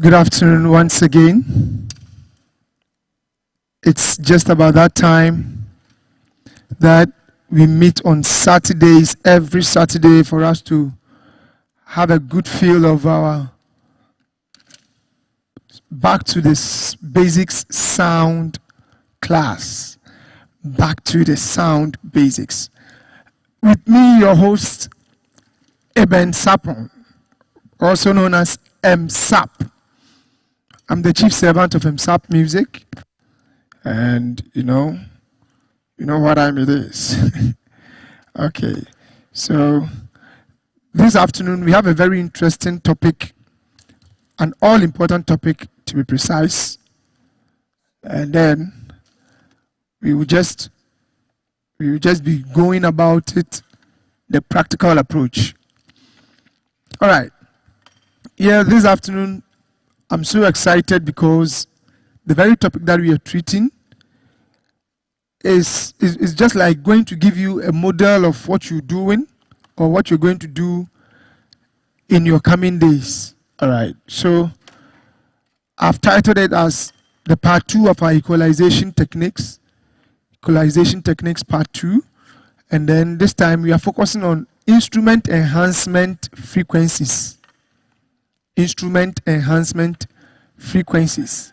Good afternoon once again. It's just about that time that we meet on Saturdays, every Saturday, for us to have a good feel of our back to this basics sound class. Back to the sound basics. With me, your host, Eben Sapon, also known as MSAP. I'm the chief servant of MSAP Music, and you know what time it is. Okay, so this afternoon we have a very interesting topic, an all-important topic to be precise, and then we will just be going about it, the practical approach. All right. Yeah, this afternoon I'm so excited because the very topic that we are treating is just like going to give you a model of what you're doing or what you're going to do in your coming days. All right. So I've titled it as the part 2 of our equalization techniques part 2. And then this time we are focusing on instrument enhancement frequencies. Instrument enhancement frequencies.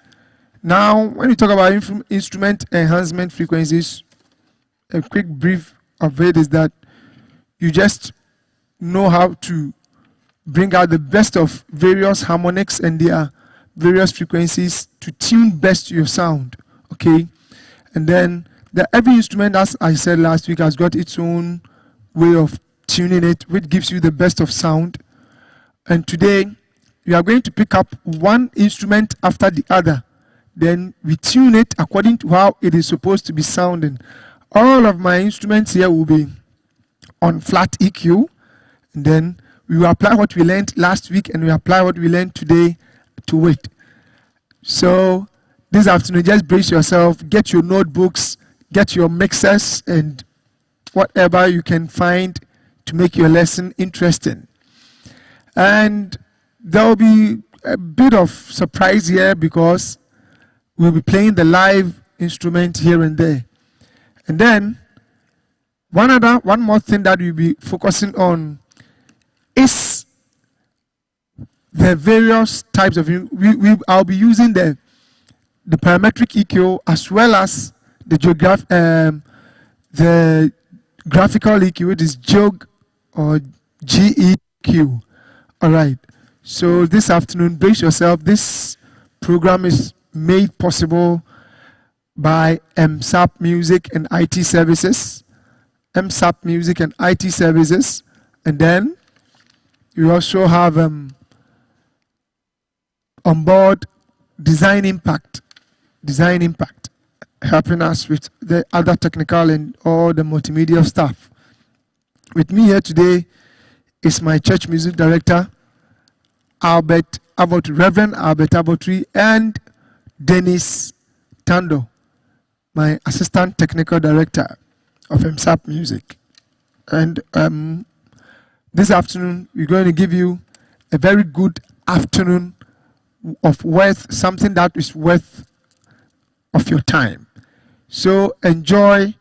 Now, when you talk about instrument enhancement frequencies, a quick brief of it is that you just know how to bring out the best of various harmonics and their various frequencies to tune best your sound. Okay, and then every instrument, as I said last week, has got its own way of tuning it, which gives you the best of sound. And today we are going to pick up one instrument after the other. Then we tune it according to how it is supposed to be sounding. All of my instruments here will be on flat EQ. And then we will apply what we learned last week and we apply what we learned today to it. So this afternoon, just brace yourself, get your notebooks, get your mixers and whatever you can find to make your lesson interesting. And there will be a bit of surprise here because we'll be playing the live instrument here and there. And then one more thing that we'll be focusing on is the various types of I'll be using the parametric EQ as well as the graphical EQ, it is GEOG or GEQ. All right. So this afternoon, brace yourself. This program is made possible by MSAP Music and IT Services. MSAP Music and IT Services. And then you also have on board Design Impact, helping us with the other technical and all the multimedia stuff. With me here today is my church music director, Reverend Albert Abotri, and Dennis Tando, my assistant technical director of MSAP Music. And this afternoon, we're going to give you a very good afternoon of something that is worth of your time. So enjoy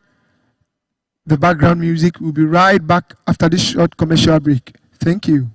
the background music. We'll be right back after this short commercial break. Thank you.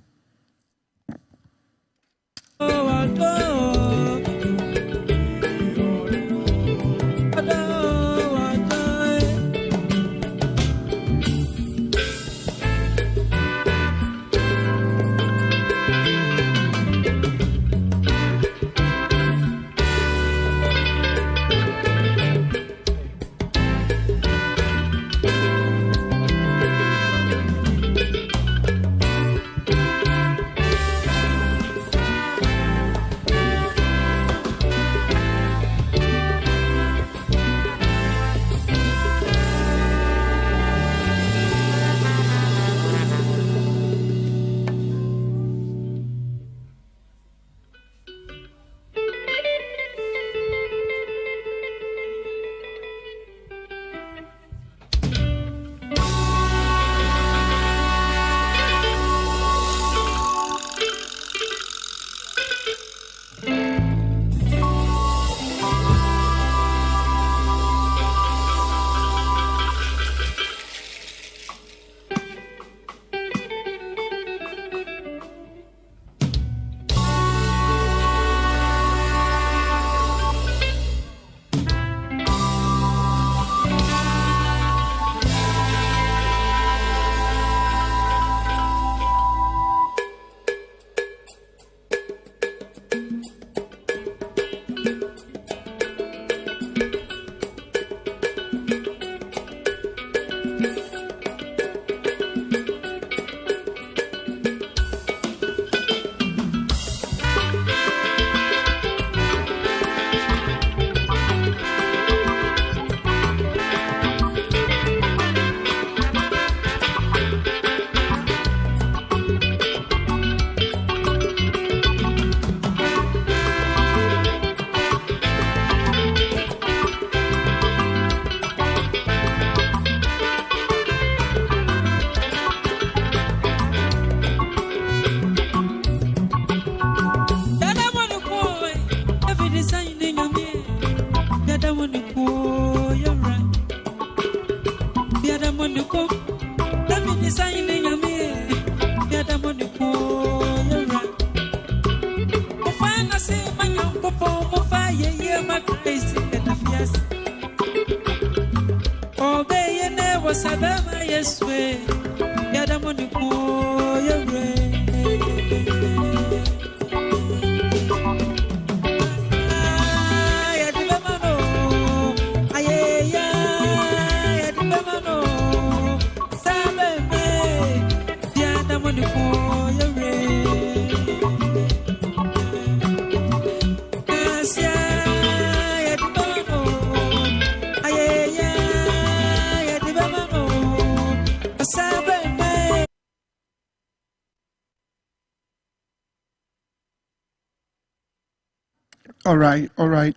All right.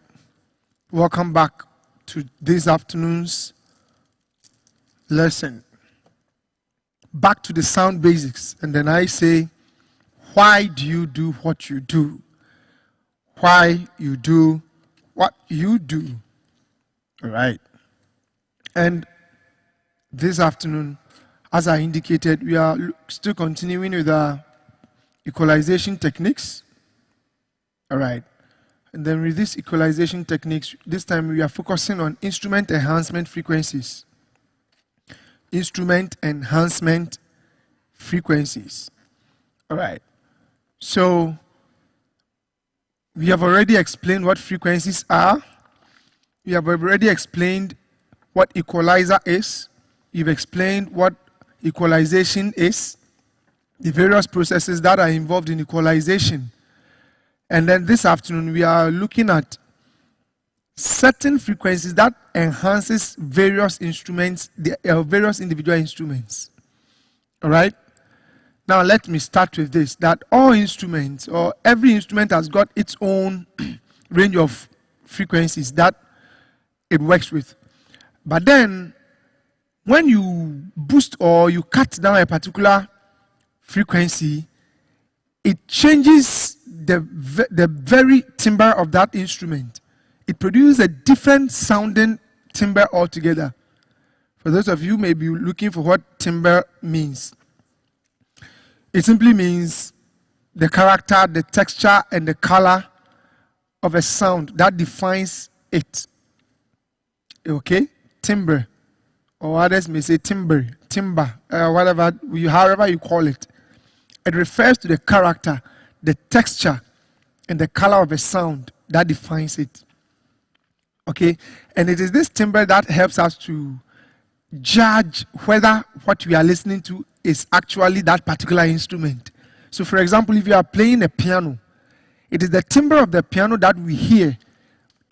Welcome back to this afternoon's lesson. Back to the sound basics. And then I say, why do you do what you do? Why you do what you do. All right. And this afternoon, as I indicated, we are still continuing with our equalization techniques. All right. And then with these equalization techniques, this time we are focusing on instrument enhancement frequencies. Instrument enhancement frequencies. All right. So we have already explained what frequencies are. We have already explained what equalizer is. You've explained what equalization is, the various processes that are involved in equalization. And then this afternoon, we are looking at certain frequencies that enhances various instruments, various individual instruments. All right? Now, let me start with this, that all instruments, or every instrument has got its own range of frequencies that it works with. But then, when you boost or you cut down a particular frequency, it changes the very timbre of that instrument. It produces a different sounding timbre altogether. For those of you who may be looking for what timbre means, it simply means the character, the texture, and the color of a sound that defines it. Okay? Timbre. Or others may say timbre, however you call it. It refers to the character, the texture, and the color of a sound that defines it. Okay? And it is this timbre that helps us to judge whether what we are listening to is actually that particular instrument. So, for example, if you are playing a piano, it is the timbre of the piano that we hear.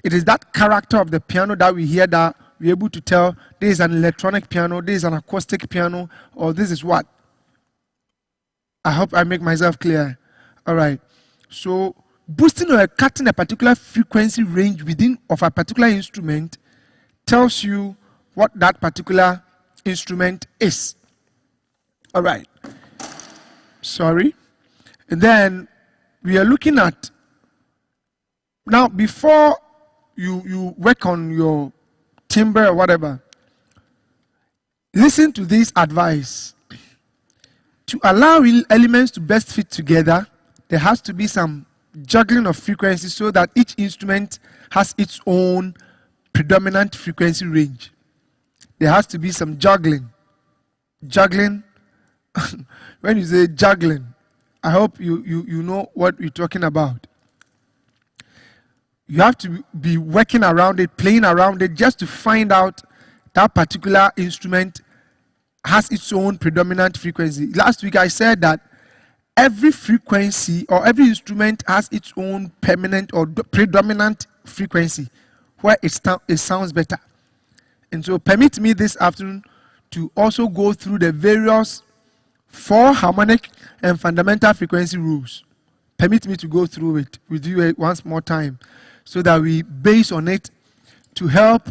It is that character of the piano that we hear that we're able to tell this is an electronic piano, this is an acoustic piano, or this is what. I hope I make myself clear. All right. So, boosting or cutting a particular frequency range within of a particular instrument tells you what that particular instrument is. All right. Sorry. And then we are looking at, now before you work on your timbre or whatever, listen to this advice. To allow elements to best fit together, there has to be some juggling of frequencies so that each instrument has its own predominant frequency range. There has to be some juggling. Juggling, when you say juggling, I hope you know what we're talking about. You have to be working around it, playing around it, just to find out that particular instrument has its own predominant frequency. Last week I said that every frequency or every instrument has its own permanent or predominant frequency where it sounds better. And so permit me this afternoon to also go through the various 4 harmonic and fundamental frequency rules. Permit me to go through it with you once more time so that we base on it to help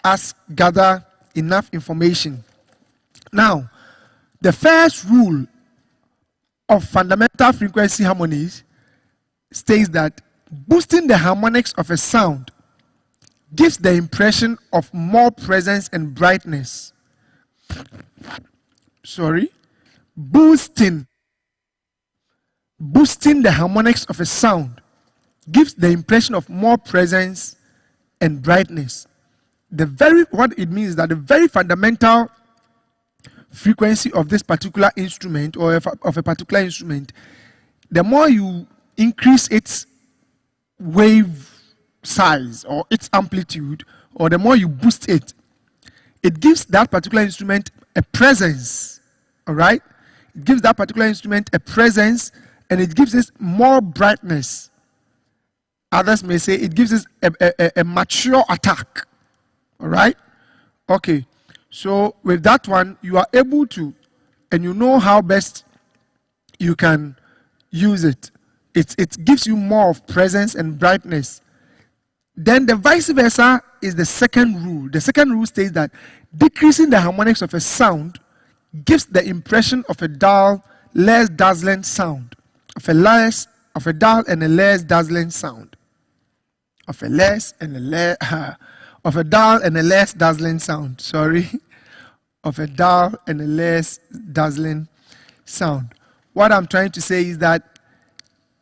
us gather enough information. Now, the first rule of fundamental frequency harmonies states that boosting the harmonics of a sound gives the impression of more presence and brightness. Boosting the harmonics of a sound gives the impression of more presence and brightness. What it means is that the very fundamental frequency of this particular instrument, or of a particular instrument, the more you increase its wave size or its amplitude, or the more you boost it, it gives that particular instrument a presence. All right, it gives that particular instrument a presence, and it gives it more brightness. Others may say it gives us a mature attack. All right, okay. So with that one, you are able to, and you know how best you can use it. It gives you more of presence and brightness. Then the vice versa is the second rule. The second rule states that decreasing the harmonics of a sound gives the impression of a dull, less dazzling sound. Of a dull and a less dazzling sound. Of a dull and a less dazzling sound. Sorry. Of a dull and a less dazzling sound. What I'm trying to say is that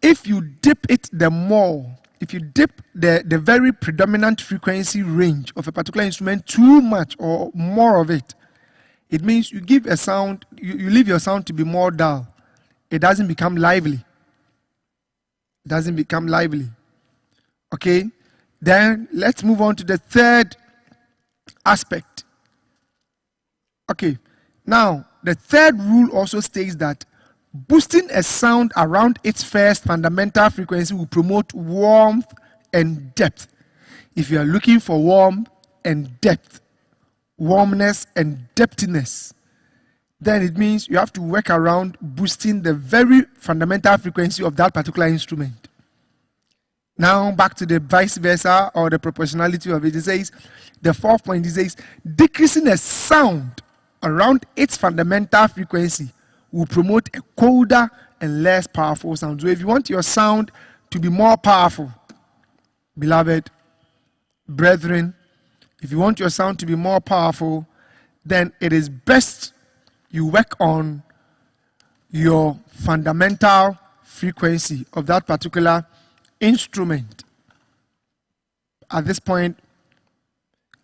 if you dip it if you dip the very predominant frequency range of a particular instrument too much or more of it, it means you give a sound, you leave your sound to be more dull. It doesn't become lively. It doesn't become lively. Okay? Then let's move on to the third aspect. Okay. Now, the third rule also states that boosting a sound around its first fundamental frequency will promote warmth and depth. If you are looking for warmth and depth, warmness and depthiness, then it means you have to work around boosting the very fundamental frequency of that particular instrument. Now back to the vice versa, or the proportionality of it. It says, the fourth point, it says, decreasing a sound around its fundamental frequency will promote a colder and less powerful sound. So if you want your sound to be more powerful, beloved brethren, if you want your sound to be more powerful, then it is best you work on your fundamental frequency of that particular instrument. At this point,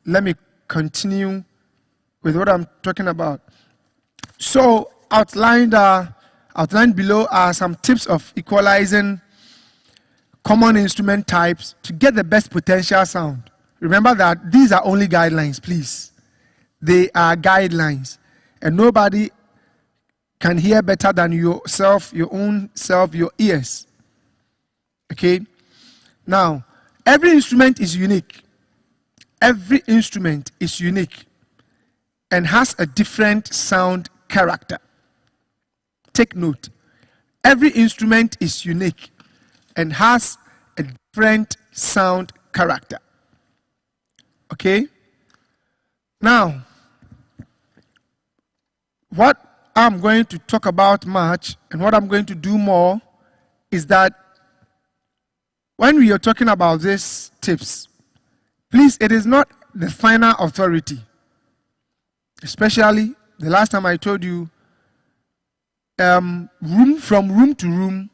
let me continue with what I'm talking about. So, outlined below are some tips of equalizing common instrument types to get the best potential sound. Remember that these are only guidelines, please. They are guidelines, and nobody can hear better than yourself, your own self, your ears. Okay? Now, every instrument is unique. Every instrument is unique and has a different sound character. Take note. Every instrument is unique and has a different sound character. Okay? Now, what I'm going to talk about much and what I'm going to do more is that when we are talking about these tips, please, it is not the final authority. Especially the last time I told you, from room to room,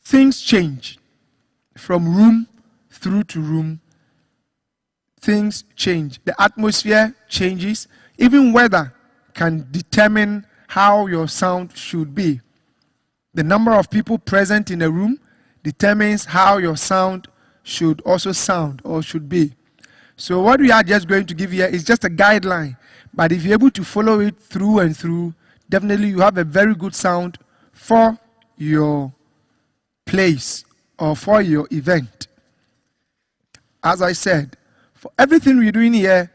things change. From room through to room, things change. The atmosphere changes. Even weather can determine how your sound should be. The number of people present in a room determines how your sound should also sound or should be. So what we are just going to give here is just a guideline. But if you're able to follow it through and through, definitely you have a very good sound for your place or for your event. As I said, for everything we're doing here,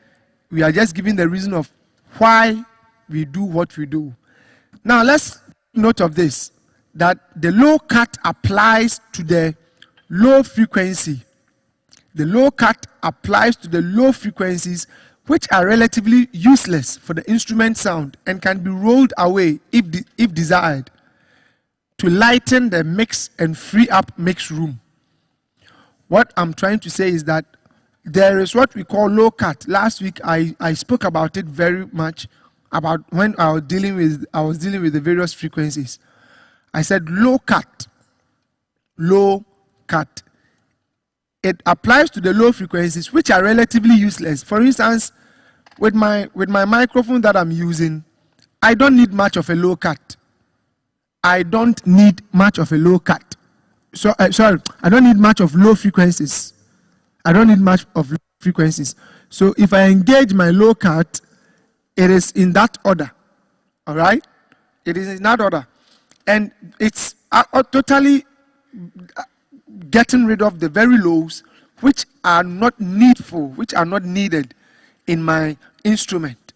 we are just giving the reason of why we do what we do. Now let's note of this, that the low cut applies to the low frequency. The low cut applies to the low frequencies which are relatively useless for the instrument sound and can be rolled away if desired to lighten the mix and free up mix room. What I'm trying to say is that there is what we call low cut. Last week I spoke about it very much, about when I was dealing with the various frequencies. I said low cut it applies to the low frequencies which are relatively useless. For instance, with my microphone that I'm using, I don't need much of a low cut. I don't need much of a low cut. So sorry, I don't need much of low frequencies. I don't need much of low frequencies. So if I engage my low cut, it is in that order. All right? It is in that order. And it's totally getting rid of the very lows which are not needful, which are not needed in my instrument.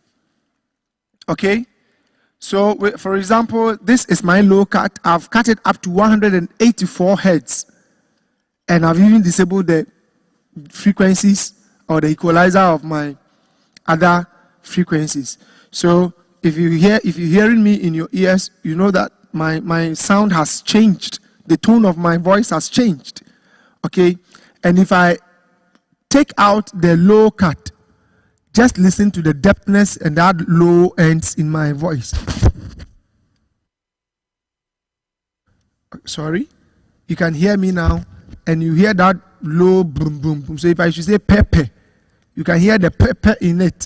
Okay? So, for example, this is my low cut. I've cut it up to 184 hertz. And I've even disabled the frequencies or the equalizer of my other frequencies. So, if you're hearing me in your ears, you know that my sound has changed. The tone of my voice has changed. Okay? And if I take out the low cut, just listen to the depthness and that low ends in my voice. Sorry? You can hear me now, and you hear that low boom, boom, boom. So if I should say pepper, you can hear the pepper in it.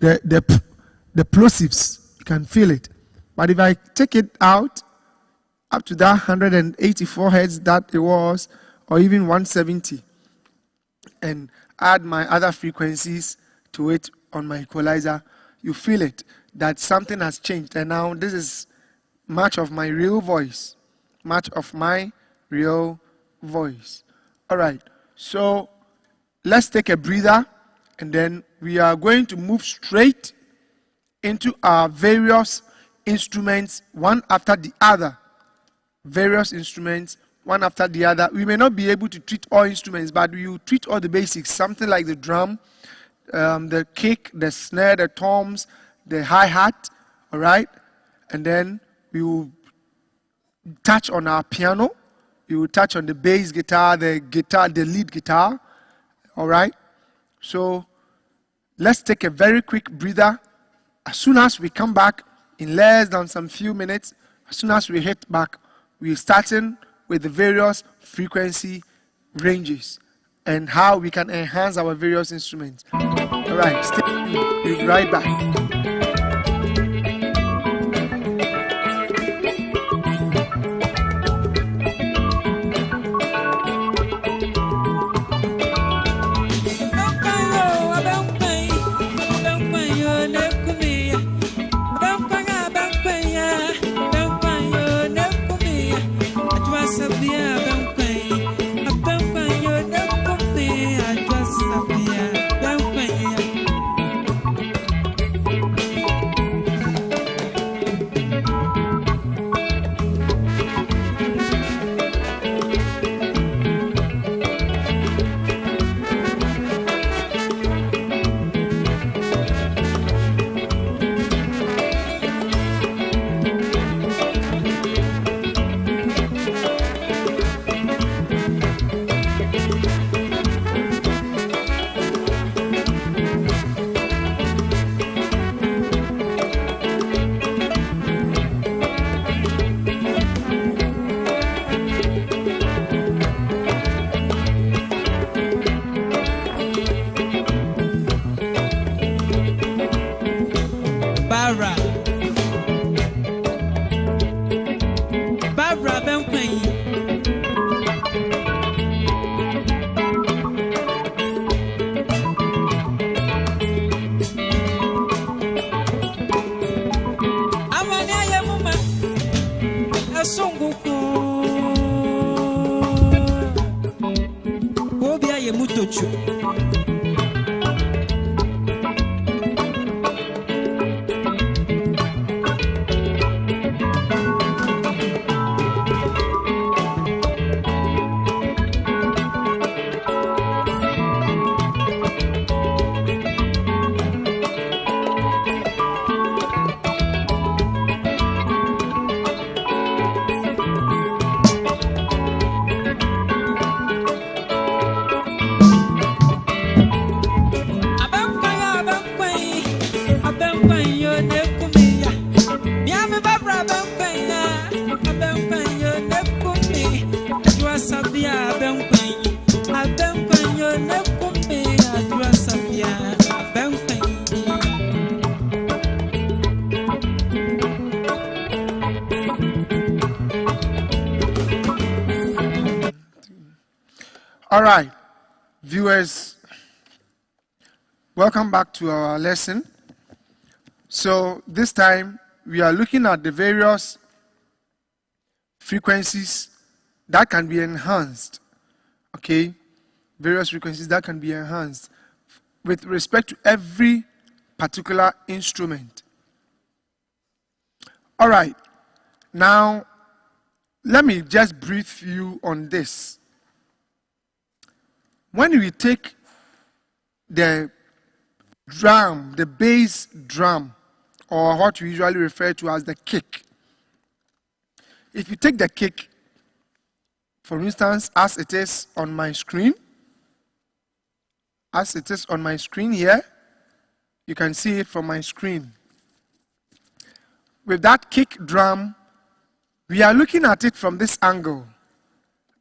the plosives, you can feel it. But if I take it out, up to that 184 hertz that it was, or even 170, and add my other frequencies to it on my equalizer, you feel it, that something has changed. And now this is much of my real voice. Much of my real voice. All right, so let's take a breather, and then we are going to move straight into our various instruments, one after the other. Various instruments, one after the other. We may not be able to treat all instruments, but we will treat all the basics, something like the drum, the kick, the snare, the toms, the hi-hat, all right? And then we will touch on our piano. We will touch on the bass guitar, the lead guitar, all right? So let's take a very quick breather. As soon as we come back, in less than some few minutes, as soon as we hit back, we're starting with the various frequency ranges and how we can enhance our various instruments. All right, stay tuned. We'll be right back. All right, viewers, welcome back to our lesson. So this time we are looking at the various frequencies that can be enhanced. Okay, various frequencies that can be enhanced with respect to every particular instrument. All right, now let me just brief you on this. When we take the drum, the bass drum, or what we usually refer to as the kick. If you take the kick, for instance, as it is on my screen, here, you can see it from my screen. With that kick drum, we are looking at it from this angle.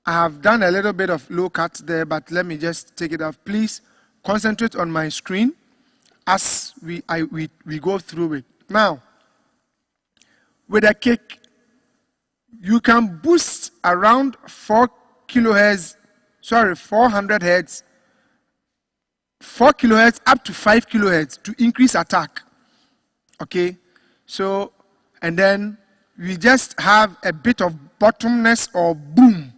I have done a little bit of low cut there, but let me just take it off. Please concentrate on my screen as we go through it. Now, with a kick, you can boost around 400 hertz, 4 kilohertz up to 5 kilohertz to increase attack. Okay, so, and then we just have a bit of bottomness or boom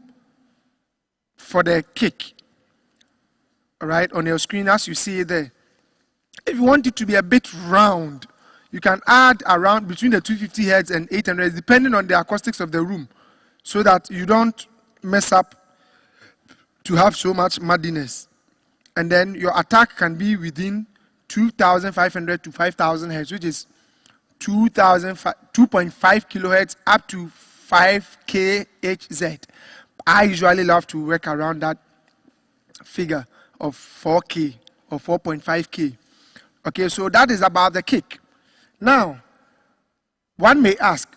for the kick. All right, on your screen as you see it there. If you want it to be a bit round, you can add around between the 250 hertz and 800 depending on the acoustics of the room, so that you don't mess up to have so much muddiness. And then your attack can be within 2,500 to 5,000 hertz, which is 2.5 kilohertz up to 5 kHz. I usually love to work around that figure of 4K or 4.5K. Okay, so that is about the kick. Now, one may ask,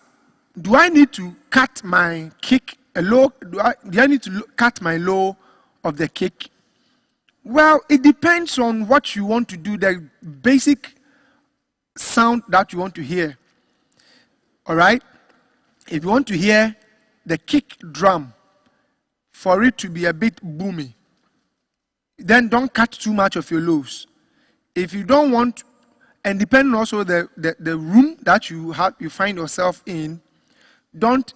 do I need to cut my kick a low? Do I need to cut my low of the kick? Well, it depends on what you want to do, the basic sound that you want to hear. All right? If you want to hear the kick drum for it to be a bit boomy, then don't cut too much of your lows. If you don't want, and depending also the room that you find yourself in, work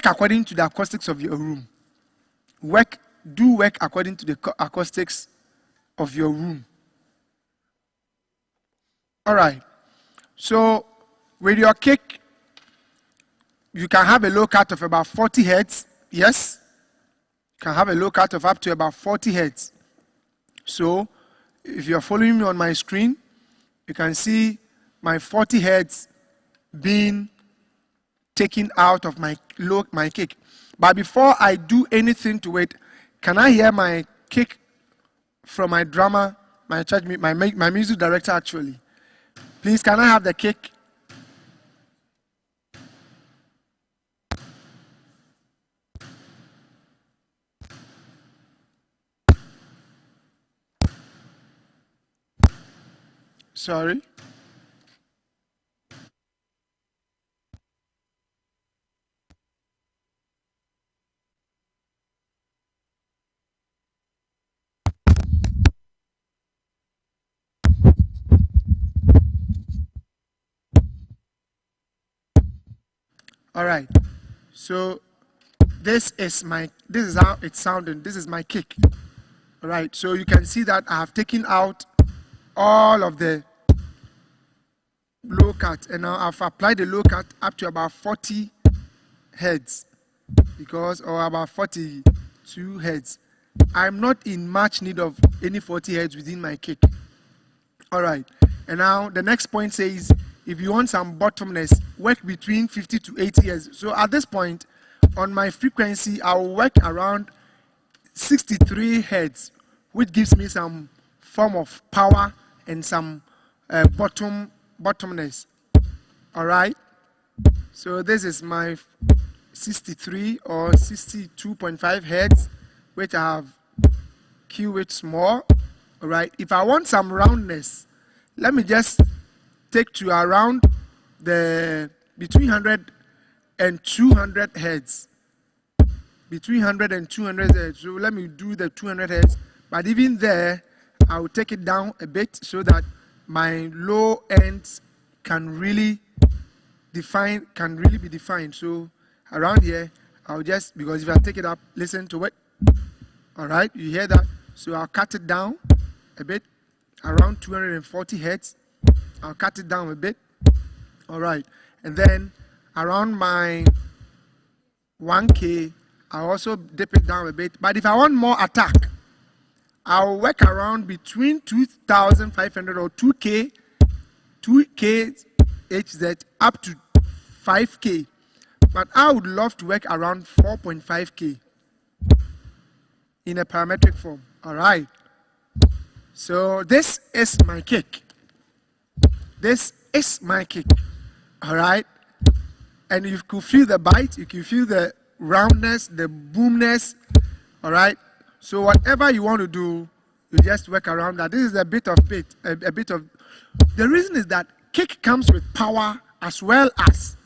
according to the acoustics of your room. Do work according to the acoustics of your room. All right. So with your kick, you can have a low cut of about 40 hertz. Yes, you can have a low cut of up to about 40 hertz. So if you're following me on my screen, you can see my 40 hertz being taken out of my kick. But before I do anything to it, can I hear my kick from my drummer, my music director actually? Please, can I have the kick? Sorry. All right. So this is how it's sounding. This is my kick. All right. So you can see that I have taken out all of the low cut, and now I've applied the low cut up to about 40 hertz, or about 42 hertz. I'm not in much need of any 40 hertz within my kick. All right. And now the next point says, if you want some bottomness, work between 50 to 80 hertz. So at this point, on my frequency, I'll work around 63 hertz, which gives me some form of power and some bottomness. All right. So this is my 63 or 62.5 hertz, which I have Q it small. All right. If I want some roundness, let me just take to around between 100 and 200 hertz. between 100 and 200 hertz. So let me do the 200 hertz. But even there, I will take it down a bit so that my low ends can really be defined. So around here, I'll just, because if I take it up, listen to it. All right, you hear that? So I'll cut it down a bit, around 240 hertz. I'll cut it down a bit. All right, and then around my 1K, I'll also dip it down a bit. But if I want more attack, I'll work around between 2,500 or 2K HZ up to 5K. But I would love to work around 4.5K in a parametric form. All right. So this is my kick. This is my kick. All right. And you could feel the bite. You can feel the roundness, the boomness. All right. So whatever you want to do, you just work around that. This is a bit of. The reason is that kick comes with power as well as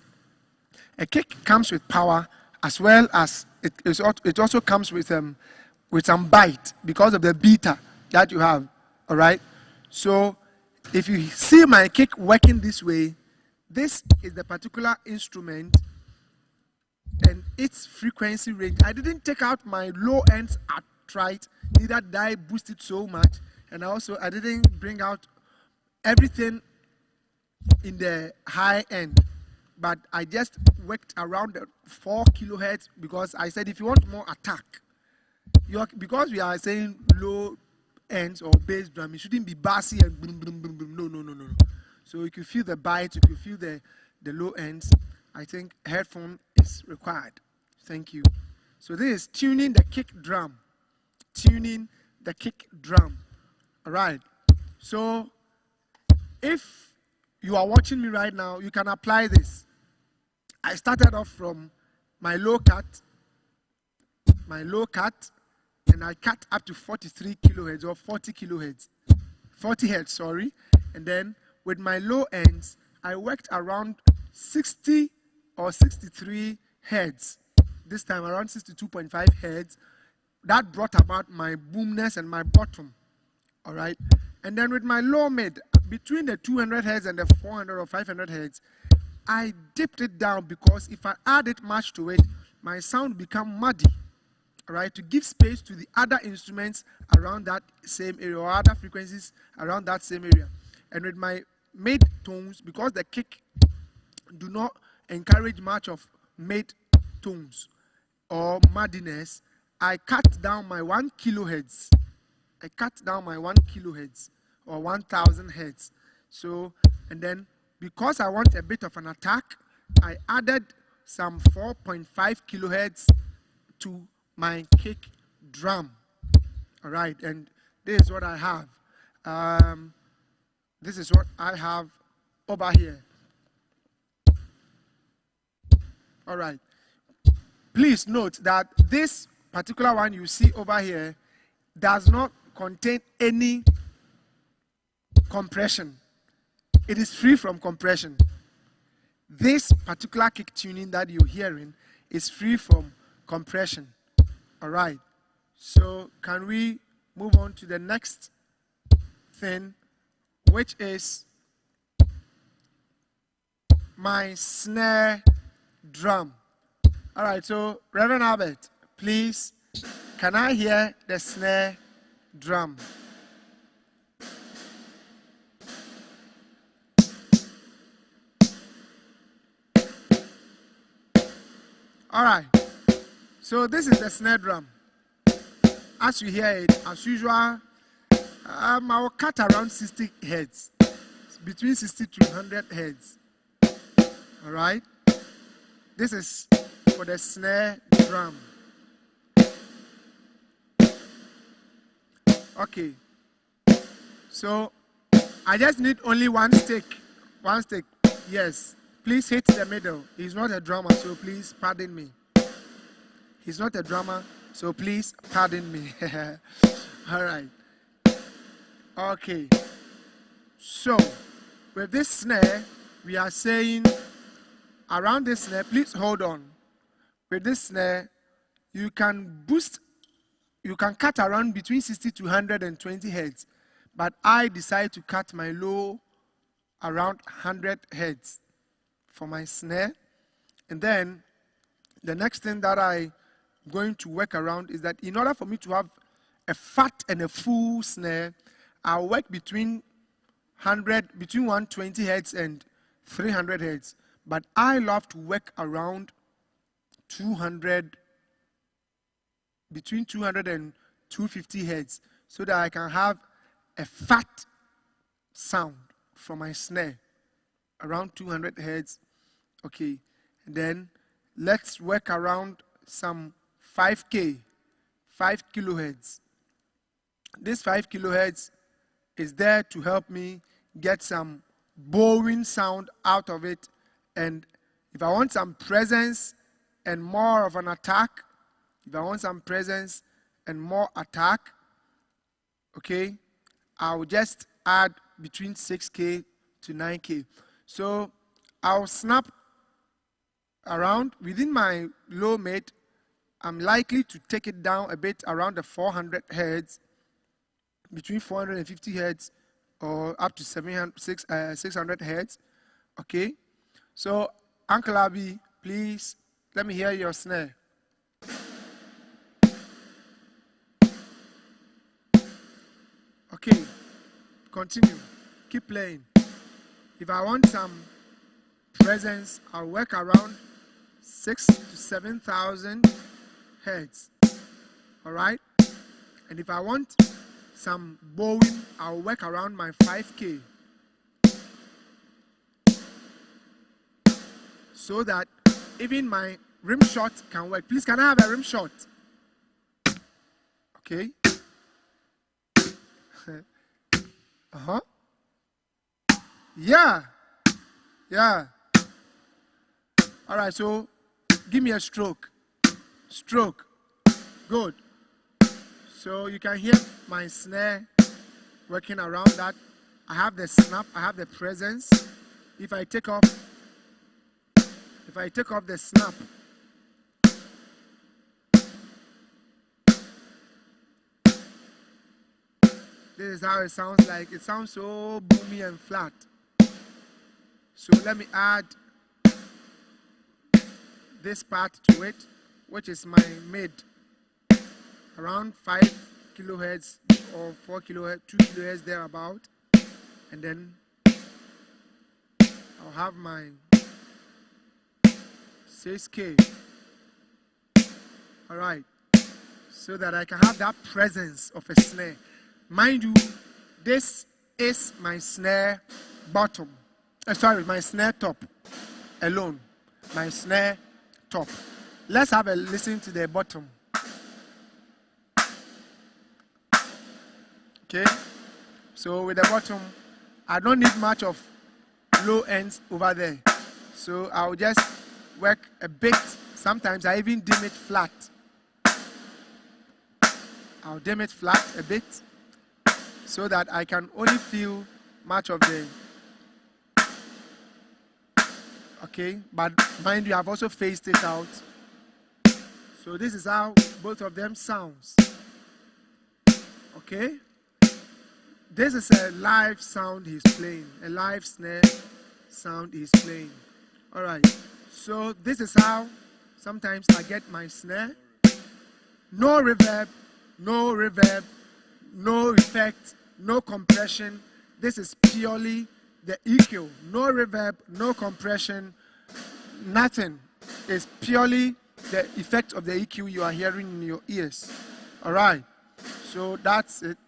it also comes with some bite because of the beta that you have. All right. So if you see my kick working this way, this is the particular instrument and its frequency range. I didn't take out my low ends outright, neither did I boost it so much, and also I didn't bring out everything in the high end, but I just worked around the 4 kilohertz because I said if you want more attack, because we are saying low ends or bass drum, it shouldn't be bassy and boom, boom, boom, boom. No. So you can feel the bite, you can feel the low ends. I think headphone is required. Thank you. So this is tuning the kick drum. All right. So if you are watching me right now, you can apply this. I started off from my low cut, and I cut up to 43 kilohertz or 40 kilohertz, 40 hertz, sorry. And then with my low ends, I worked around 60 or 63 hertz. This time around 62.5 hertz. That brought about my boomness and my bottom. All right. And then with my low mid, between the 200 hertz and the 400 or 500 hertz, I dipped it down because if I add it much to it, my sound become muddy. All right, to give space to the other instruments around that same area or other frequencies around that same area. And with my mid tones, because the kick do not encourage much of mid tones or muddiness, I cut down my 1 kilohertz. I cut down my 1 kilohertz or 1,000 hertz. So, and then because I want a bit of an attack, I added some 4.5 kilohertz to my kick drum. All right, and this is what I have. This is what I have over here. All right. Please note that this particular one you see over here does not contain any compression. It is free from compression. This particular kick tuning that you're hearing is free from compression. All right. So can we move on to the next thing, which is my snare drum. All right. So Reverend Albert, please, can I hear the snare drum? All right. So this is the snare drum. As you hear it, as usual, I will cut around 60 hertz, between 60 to 100 hertz. All right. This is for the snare drum. Okay. So I just need only one stick. One stick. Yes. Please hit the middle. He's not a drummer, so please pardon me. He's not a drummer, so please pardon me. All right. Okay. So, with this snare, we are saying around this snare, please hold on. With this snare, you can cut around between 60 to 120 hertz, but I decide to cut my low around 100 hertz for my snare. And then the next thing that I'm going to work around is that in order for me to have a fat and a full snare, I'll work between 120 hertz and 300 hertz. But I love to work around 200, between 200 and 250 hertz, so that I can have a fat sound from my snare around 200 hertz. Okay, and then let's work around some 5 kilohertz. This 5 kilohertz is there to help me get some bowing sound out of it. And if I want some presence and more of an attack, okay, I'll just add between 6K to 9K. So I'll snap around within my low mid. I'm likely to take it down a bit around the 400 hertz, between 450 hertz or up to 600 hertz. Okay, so Uncle Abi, please let me hear your snare. Okay, continue, keep playing. If I want some presence, I'll work around 6,000 to 7,000 hertz. All right, and if I want some bowing, I'll work around my 5K, so that even my rim shot can work. Please, can I have a rim shot? Okay. Yeah. All right, so give me a stroke. Good. So you can hear my snare working around that. I have the snap, I have the presence. If I take off the snap, this is how it sounds like. It sounds so boomy and flat. So let me add this part to it, which is my mid, around 5 kilohertz or 4 kilohertz, 2 kilohertz thereabout. And then I'll have my 6K. All right, so that I can have that presence of a snare. Mind you, this is my snare bottom. My snare top alone. My snare top. Let's have a listen to the bottom. Okay, so with the bottom, I don't need much of low ends over there. So I'll just work a bit. Sometimes I even dim it flat. I'll dim it flat a bit, so that I can only feel much of the, okay, but mind you, I've also phased it out. So this is how both of them sounds. Okay, this is a live sound he's playing, a live snare sound he's playing. All right, so this is how sometimes I get my snare. No reverb, no effect, no compression. This is purely the EQ. No reverb, no compression, nothing. It's purely the effect of the EQ you are hearing in your ears. All right, so that's it.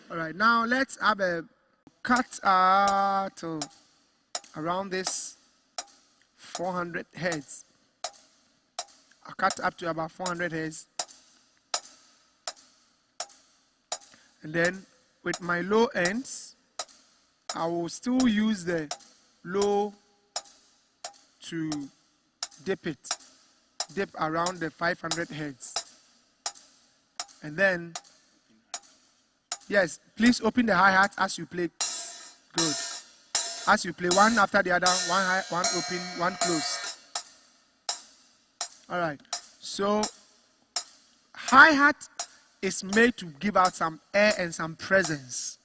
All right, now let's have a cut to around this 400 hertz. I'll cut up to about 400 hertz. And then with my low ends, I will still use the low to dip around the 500 hertz. And then, yes, please open the hi-hat as you play. Good. As you play one after the other, one high, one open, one close. All right. So hi-hat is made to give out some air and some presence,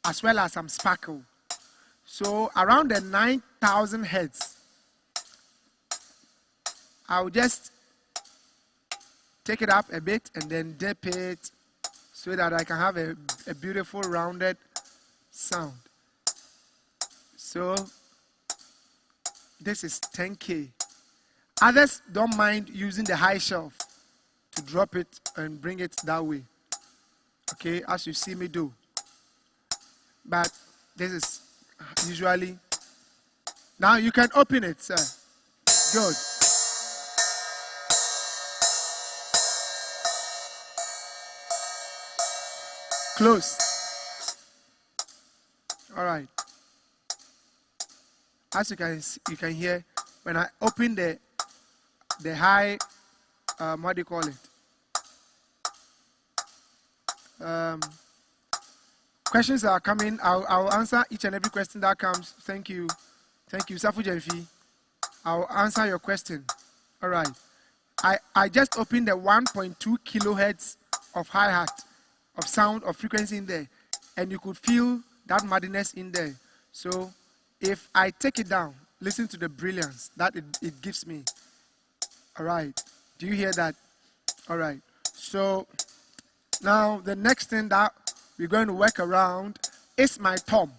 as well as some sparkle. So around the 9,000 hertz, I'll just take it up a bit and then dip it so that I can have a beautiful rounded sound. So this is 10K. Others don't mind using the high shelf to drop it and bring it that way. Okay, as you see me do. But this is usually. Now you can open it, sir. Good. Close. All right. As you can hear, when I open the high, what do you call it? Questions are coming. I'll answer each and every question that comes. Thank you. Thank you. Safu Jenfi. I'll answer your question. All right. I just opened the 1.2 kilohertz of hi-hat, of sound, of frequency in there. And you could feel that madness in there. So if I take it down, listen to the brilliance that it gives me. All right. Do you hear that? All right. So now the next thing that we're going to work around is my tom,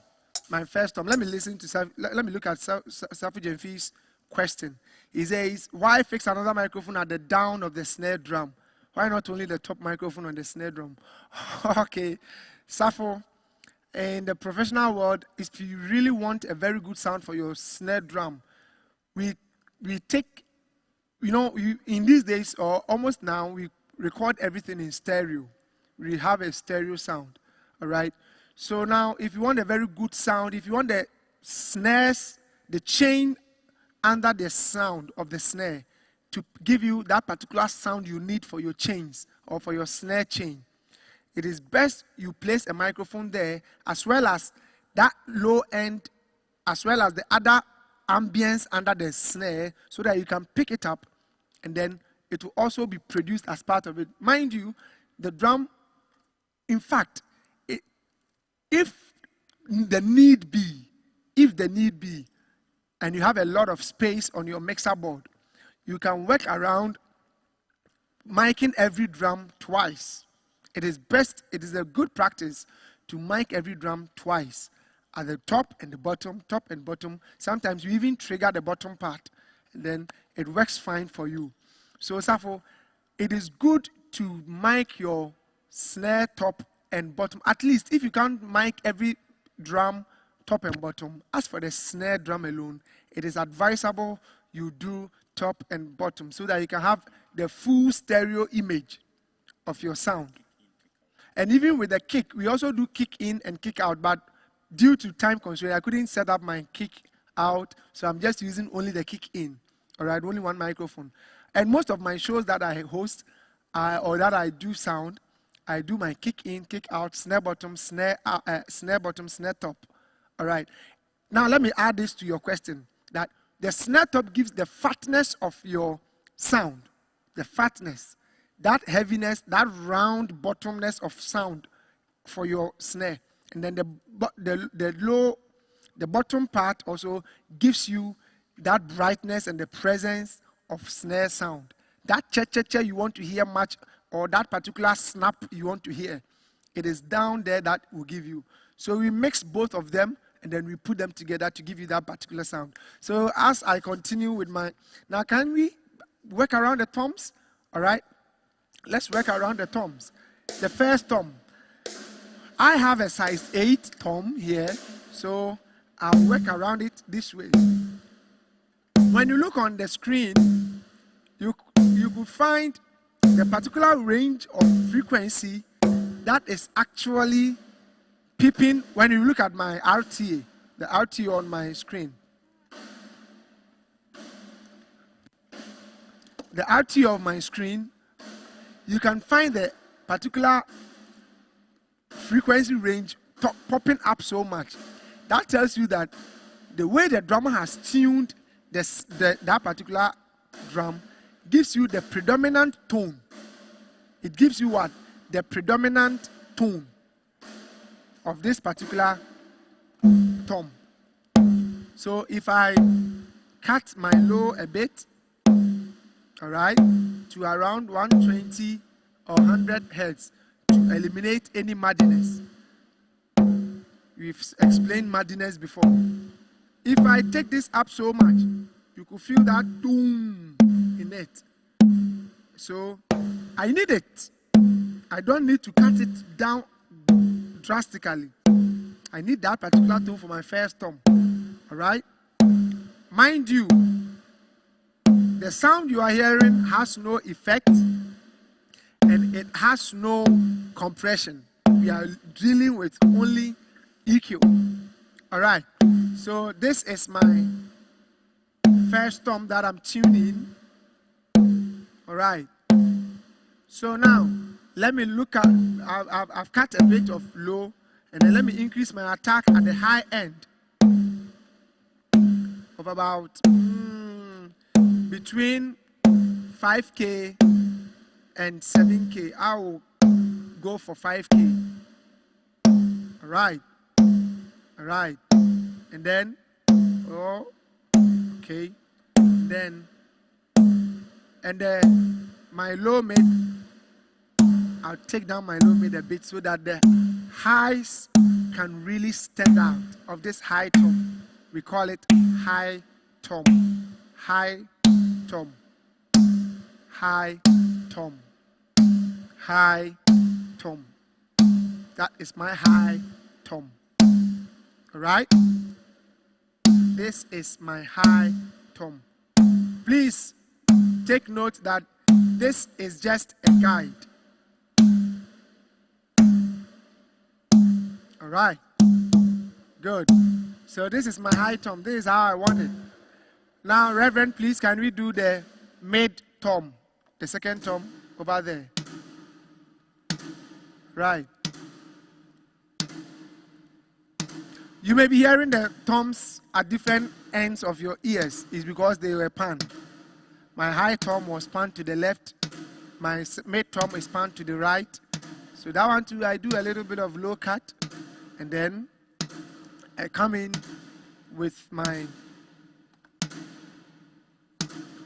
my first tom. Let me look at Safu Jenfi's question. He says, why fix another microphone at the down of the snare drum? Why not only the top microphone on the snare drum? Okay, Safu, in the professional world, if you really want a very good sound for your snare drum, we take, in these days or almost now, we record everything in stereo. We have a stereo sound. All right. So now, if you want a very good sound, if you want the snares, the chain under the sound of the snare to give you that particular sound you need for your chains or for your snare chain, it is best you place a microphone there as well as that low end, as well as the other ambience under the snare so that you can pick it up and then it will also be produced as part of it. Mind you, the drum, in fact, if the need be, and you have a lot of space on your mixer board, you can work around miking every drum twice. It is a good practice to mic every drum twice, at the top and the bottom, top and bottom. Sometimes you even trigger the bottom part, and then it works fine for you. So, Safo, it is good to mic your snare top and bottom. At least if you can't mic every drum top and bottom, as for the snare drum alone, it is advisable you do top and bottom so that you can have the full stereo image of your sound. And even with the kick, we also do kick in and kick out, but due to time constraint, I couldn't set up my kick out, so I'm just using only the kick in. All right, only one microphone. And most of my shows that I host or that I do sound, I do my kick in, kick out, snare bottom, snare bottom, snare top. All right. Now let me add this to your question, that the snare top gives the fatness of your sound, the fatness, that heaviness, that round bottomness of sound for your snare. And then the bottom part also gives you that brightness and the presence of snare sound. That cha-cha-cha you want to hear much, or that particular snap you want to hear, it is down there that will give you. So we mix both of them and then we put them together to give you that particular sound. So as I continue with now can we work around the toms? All right, let's work around the toms. The first tom, I have a size 8 tom here, so I'll work around it this way. When you look on the screen, you could find the particular range of frequency that is actually peeping when you look at my RTA, the RTA on my screen. The RTA of my screen, you can find the particular frequency range popping up so much. That tells you that the way the drummer has tuned that particular drum gives you the predominant tone. It gives you what? The predominant tone of this particular tom. So if I cut my low a bit, all right, to around 120 or 100 hertz to eliminate any muddiness. We've explained muddiness before. If I take this up so much, you could feel that boom in it. So I need it. I don't need to cut it down drastically. I need that particular tone for my first tom. All right? Mind you, the sound you are hearing has no effect and it has no compression. We are dealing with only EQ. All right. So this is my first tom that I'm tuning. All right. So now let me look at. I've cut a bit of low, and then let me increase my attack at the high end of about between 5K and 7K. I will go for 5K. All right. All right. And then, oh, okay. Then, and then my low mid, I'll take down my low mid a bit so that the highs can really stand out of this high tom. We call it high tom. High tom. High tom. High tom. That is my high tom. All right? This is my high tom. Please take note that this is just a guide. All right. Good. So this is my high tom. This is how I want it. Now, Reverend, please, can we do the mid tom? The second tom over there. Right. You may be hearing the toms at different ends of your ears. It's because they were panned. My high tom was panned to the left. My mid tom is panned to the right. So that one too, I do a little bit of low cut. And then I come in with my,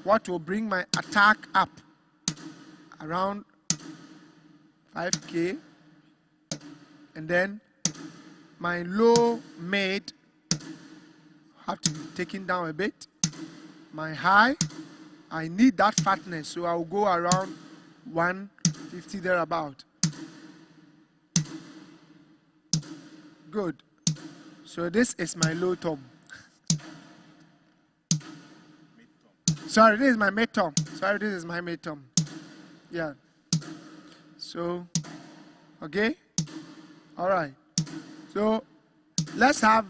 what will bring my attack up around 5K. And then my low mid have to be taken down a bit. My high, I need that fatness, so I'll go around 150 thereabout. Good. So this is my low tom. Sorry, this is my mid tom. Sorry, this is my mid tom. Yeah. So, okay. All right. So let's have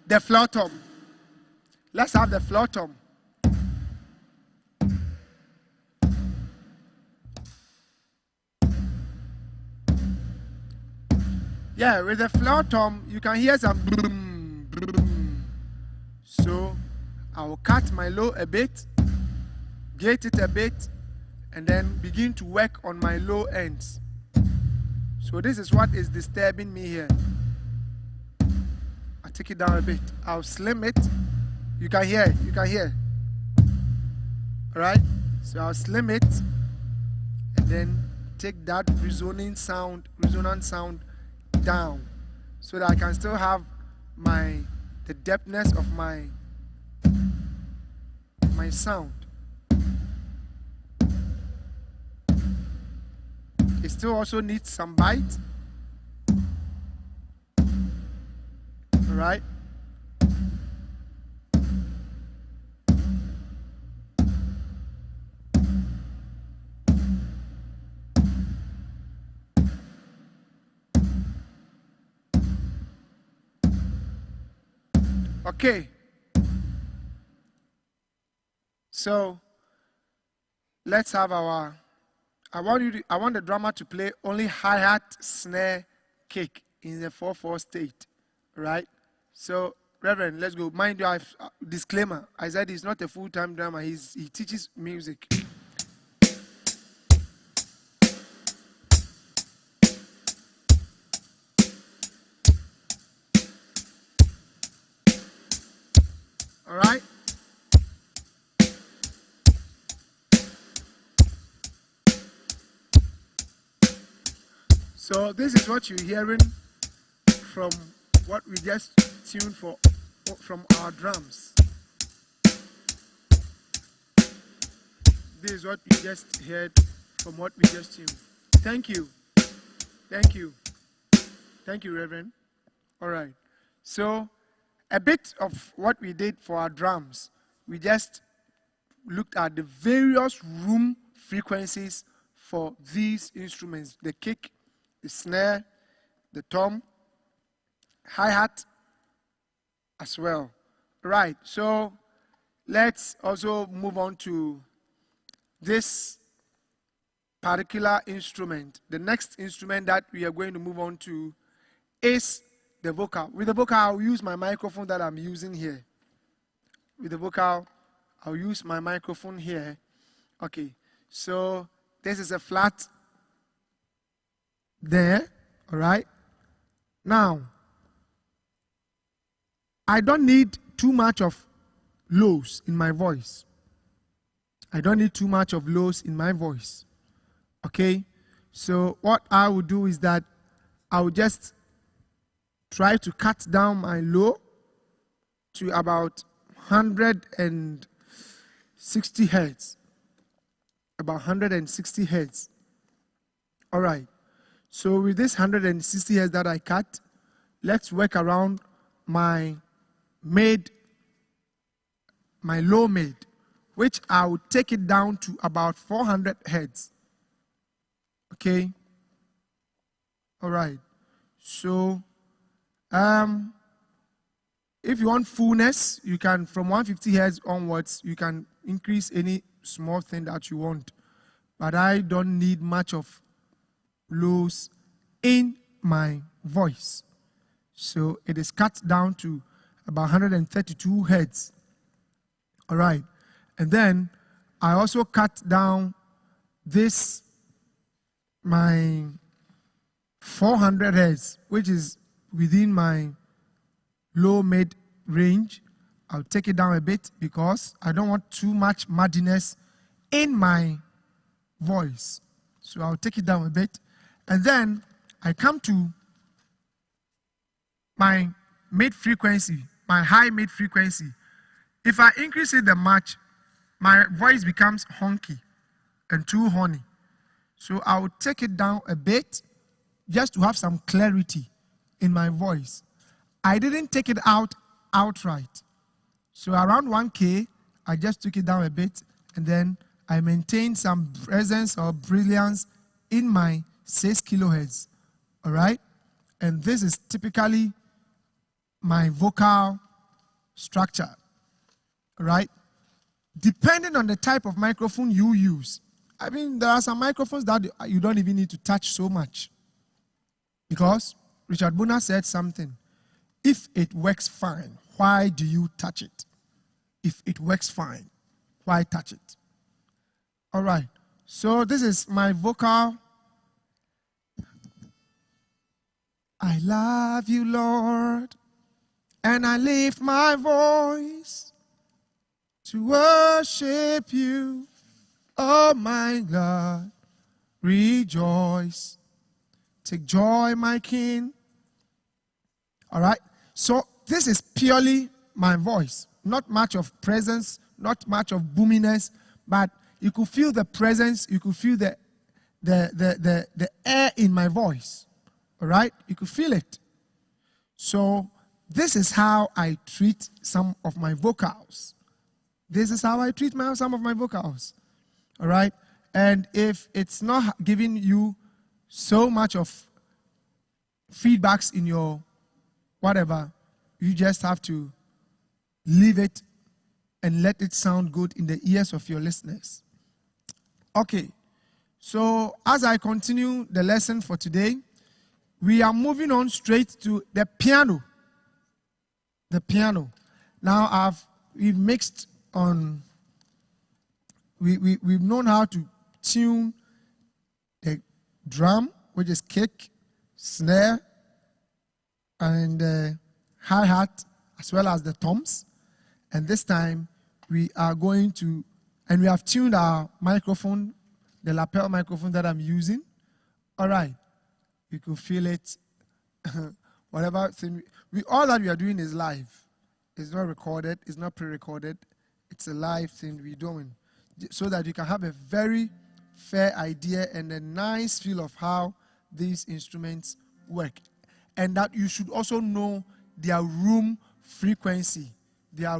the floor tom. Let's have the floor tom. Yeah, with the floor tom, you can hear some boom, boom. So I will cut my low a bit, gate it a bit, and then begin to work on my low ends. So this is what is disturbing me here. I take it down a bit. I'll slim it. You can hear. You can hear. All right. So I'll slim it, and then take that resonant sound down, so that I can still have the depthness of my sound. It still also needs some bite. All right. Okay. So let's have our. I want the drummer to play only hi-hat, snare, kick in the 4/4 state, right? So Reverend, let's go. Mind you, disclaimer. I said he's not a full-time drummer. He teaches music. All right. So this is what you're hearing from what we just tuned for from our drums. This is what you just heard from what we just tuned. Thank you. Thank you. Thank you, Reverend. All right. So a bit of what we did for our drums, we just looked at the various room frequencies for these instruments: the kick, the snare, the tom, hi-hat as well. Right, so let's also move on to this particular instrument. The next instrument that we are going to move on to is the vocal. With the vocal, I'll use my microphone that I'm using here. With the vocal, I'll use my microphone here. Okay, so this is a flat there, all right? Now, I don't need too much of lows in my voice. I don't need too much of lows in my voice, okay? So what I will do is that I will just try to cut down my low to about 160 hertz. About 160 hertz. All right. So with this 160 hertz that I cut, let's work around my low mid, which I will take it down to about 400 hertz. Okay. All right. So if you want fullness, you can, from 150 hertz onwards, you can increase any small thing that you want. But I don't need much of lows in my voice. So it is cut down to about 132 hertz. All right. And then I also cut down this, my 400 hertz, which is within my low mid range. I'll take it down a bit because I don't want too much muddiness in my voice. So I'll take it down a bit. And then I come to my mid frequency, my high mid frequency. If I increase it that much, my voice becomes honky and too horny. So I'll take it down a bit just to have some clarity in my voice. I didn't take it out outright. So around 1K, I just took it down a bit, and then I maintained some presence or brilliance in my 6 kilohertz. All right? And this is typically my vocal structure. All right? Depending on the type of microphone you use. I mean, there are some microphones that you don't even need to touch so much. Because Richard Bona said something. If it works fine, why do you touch it? If it works fine, why touch it? All right. So this is my vocal. I love you, Lord, and I lift my voice to worship you. Oh, my God, rejoice. Take joy, my King. All right. So this is purely my voice. Not much of presence, not much of boominess, but you could feel the presence, you could feel the air in my voice. All right? You could feel it. So this is how I treat some of my vocals. This is how I treat some of my vocals. All right? And if it's not giving you so much of feedbacks in your whatever, you just have to leave it and let it sound good in the ears of your listeners. Okay, so as I continue the lesson for today, we are moving on straight to the piano. the piano. Now we've mixed on. We've known how to tune the drum, which is kick, snare, and hi-hat, as well as the toms. And this time we are going to, and we have tuned our microphone, the lapel microphone that I'm using. All right, you could feel it. Whatever thing, all that we are doing is live. It's not recorded, it's not pre-recorded. It's a live thing we're doing, so that you can have a very fair idea and a nice feel of how these instruments work. And that you should also know their room frequency, their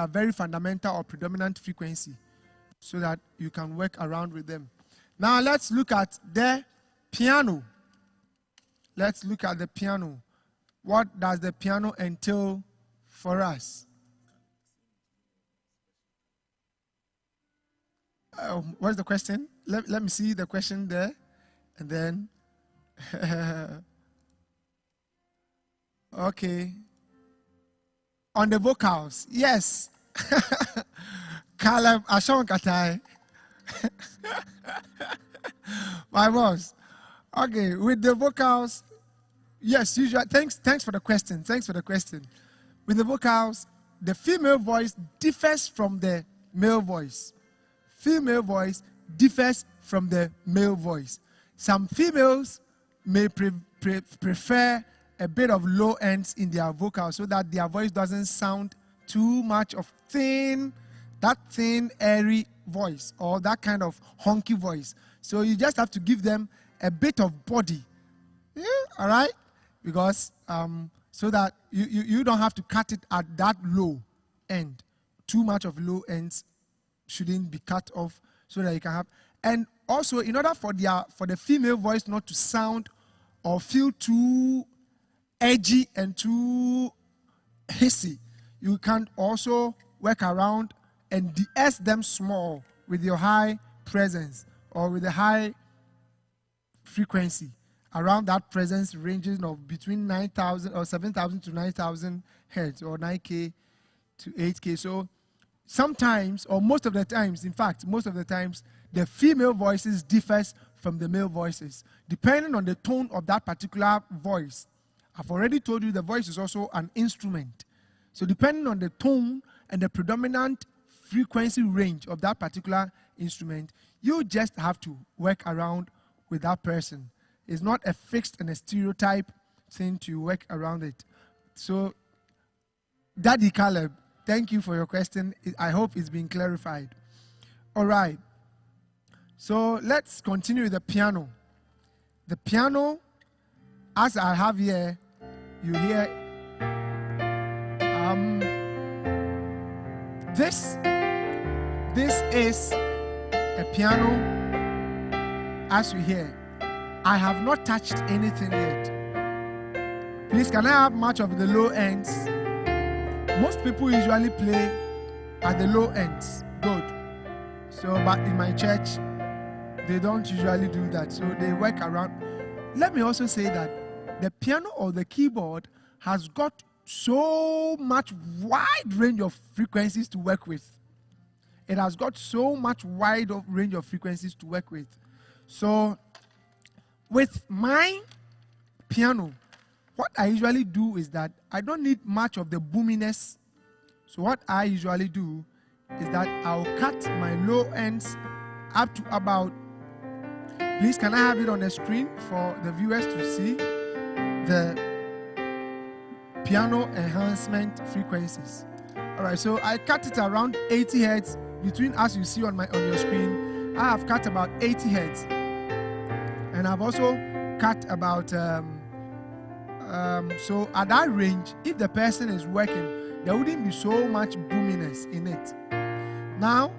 very fundamental or predominant frequency, so that you can work around with them. Now let's look at the piano. Let's look at the piano. What does the piano entail for us? What's the question? Let me see the question there. And then, okay. On the vocals, yes. Caleb Ashon Katai. My boss. Okay, with the vocals, yes, usually. Thanks for the question. Thanks for the question. With the vocals, the female voice differs from the male voice. Female voice differs from the male voice. Some females may prefer a bit of low ends in their vocals so that their voice doesn't sound too much of that thin, airy voice or that kind of honky voice. So you just have to give them a bit of body. Yeah, all right? Because so that you don't have to cut it at that low end. Too much of low ends shouldn't be cut off so that you can have. And also, in order for the female voice not to sound or feel too edgy and too hissy, you can also work around and de-ess them small with your high presence or with the high frequency. Around that presence ranging of between 9,000 or 7,000 to 9,000 hertz or 9K to 8K. So sometimes, or most of the times, in fact, most of the times, the female voices differs from the male voices, depending on the tone of that particular voice. I've already told you the voice is also an instrument. So depending on the tone and the predominant frequency range of that particular instrument, you just have to work around with that person. It's not a fixed and a stereotype thing to work around it. So, Daddy Caleb, thank you for your question. I hope it's been clarified. All right. So let's continue with the piano. The piano, as I have here, you hear this is a piano as you hear. I have not touched anything yet. Please, can I have much of the low ends? Most people usually play at the low ends. Good. So, but in my church, they don't usually do that. So they work around. Let me also say that the piano or the keyboard has got so much wide range of frequencies to work with. It has got so much wide range of frequencies to work with. So with my piano, what I usually do is that I don't need much of the boominess. So what I usually do is that I'll cut my low ends up to about, please can I have it on the screen for the viewers to see the piano enhancement frequencies. All right, so I cut it around 80 hertz between, as you see on your screen. I have cut about 80 hertz, and I've also cut about so at that range, if the person is working, there wouldn't be so much boominess in it. Now,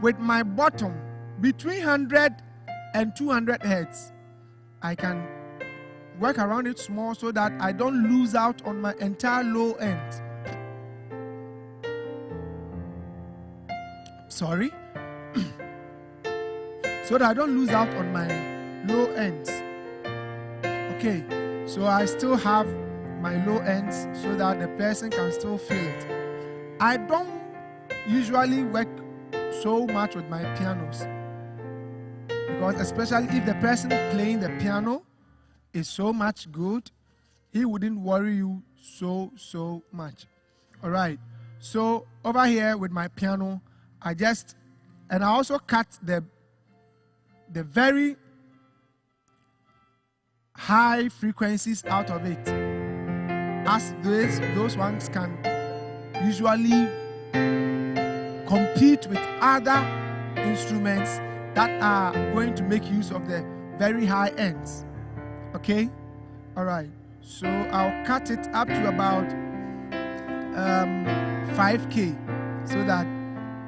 with my bottom between 100 and 200 hertz, I can work around it small so that I don't lose out on my entire low end. Sorry. So that I don't lose out on my low ends. Okay, so I still have my low ends so that the person can still feel it. I don't usually work so much with my pianos, because especially if the person playing the piano is so much good, he wouldn't worry you so much. All right, so over here with my piano, I also cut the very high frequencies out of it, as those ones can usually compete with other instruments that are going to make use of the very high ends. Okay, all right, so I'll cut it up to about 5K, so that,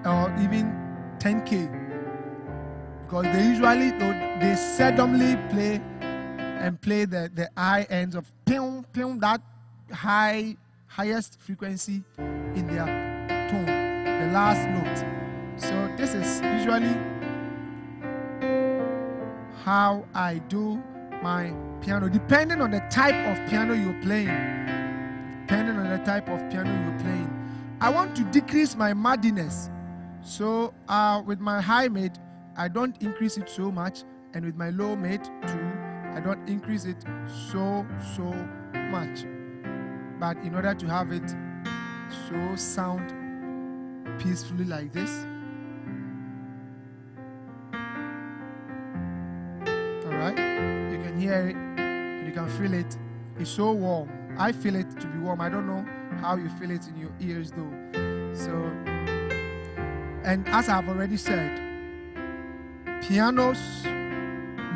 or even 10K, because they seldomly play the high ends of that highest frequency in their tone, the last note. So this is usually how I do my piano, depending on the type of piano you're playing. I want to decrease my muddiness, so with my high mid, I don't increase it so much, and with my low mid too, I don't increase it so much. But in order to have it so sound peacefully like this, all right, you can hear it and you can feel it. It's so warm. I feel it to be warm. I don't know how you feel it in your ears though. So, and as I've already said, pianos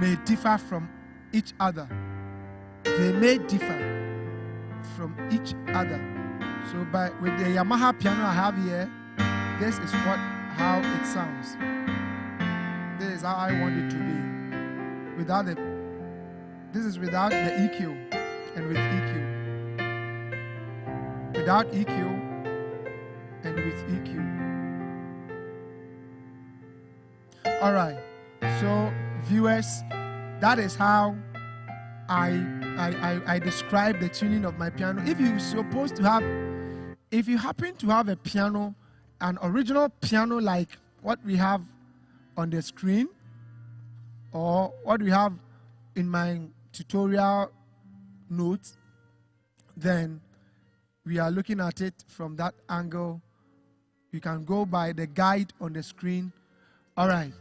may differ from each other. They may differ from each other. So with the Yamaha piano I have here, this is how it sounds. This is how I want it to be. This is without the EQ and with EQ. Without EQ and with EQ. All right. So viewers, that is how I describe the tuning of my piano. If you happen to have a piano, an original piano like what we have on the screen, or what we have in my tutorial notes, then we are looking at it from that angle. You can go by the guide on the screen. All right.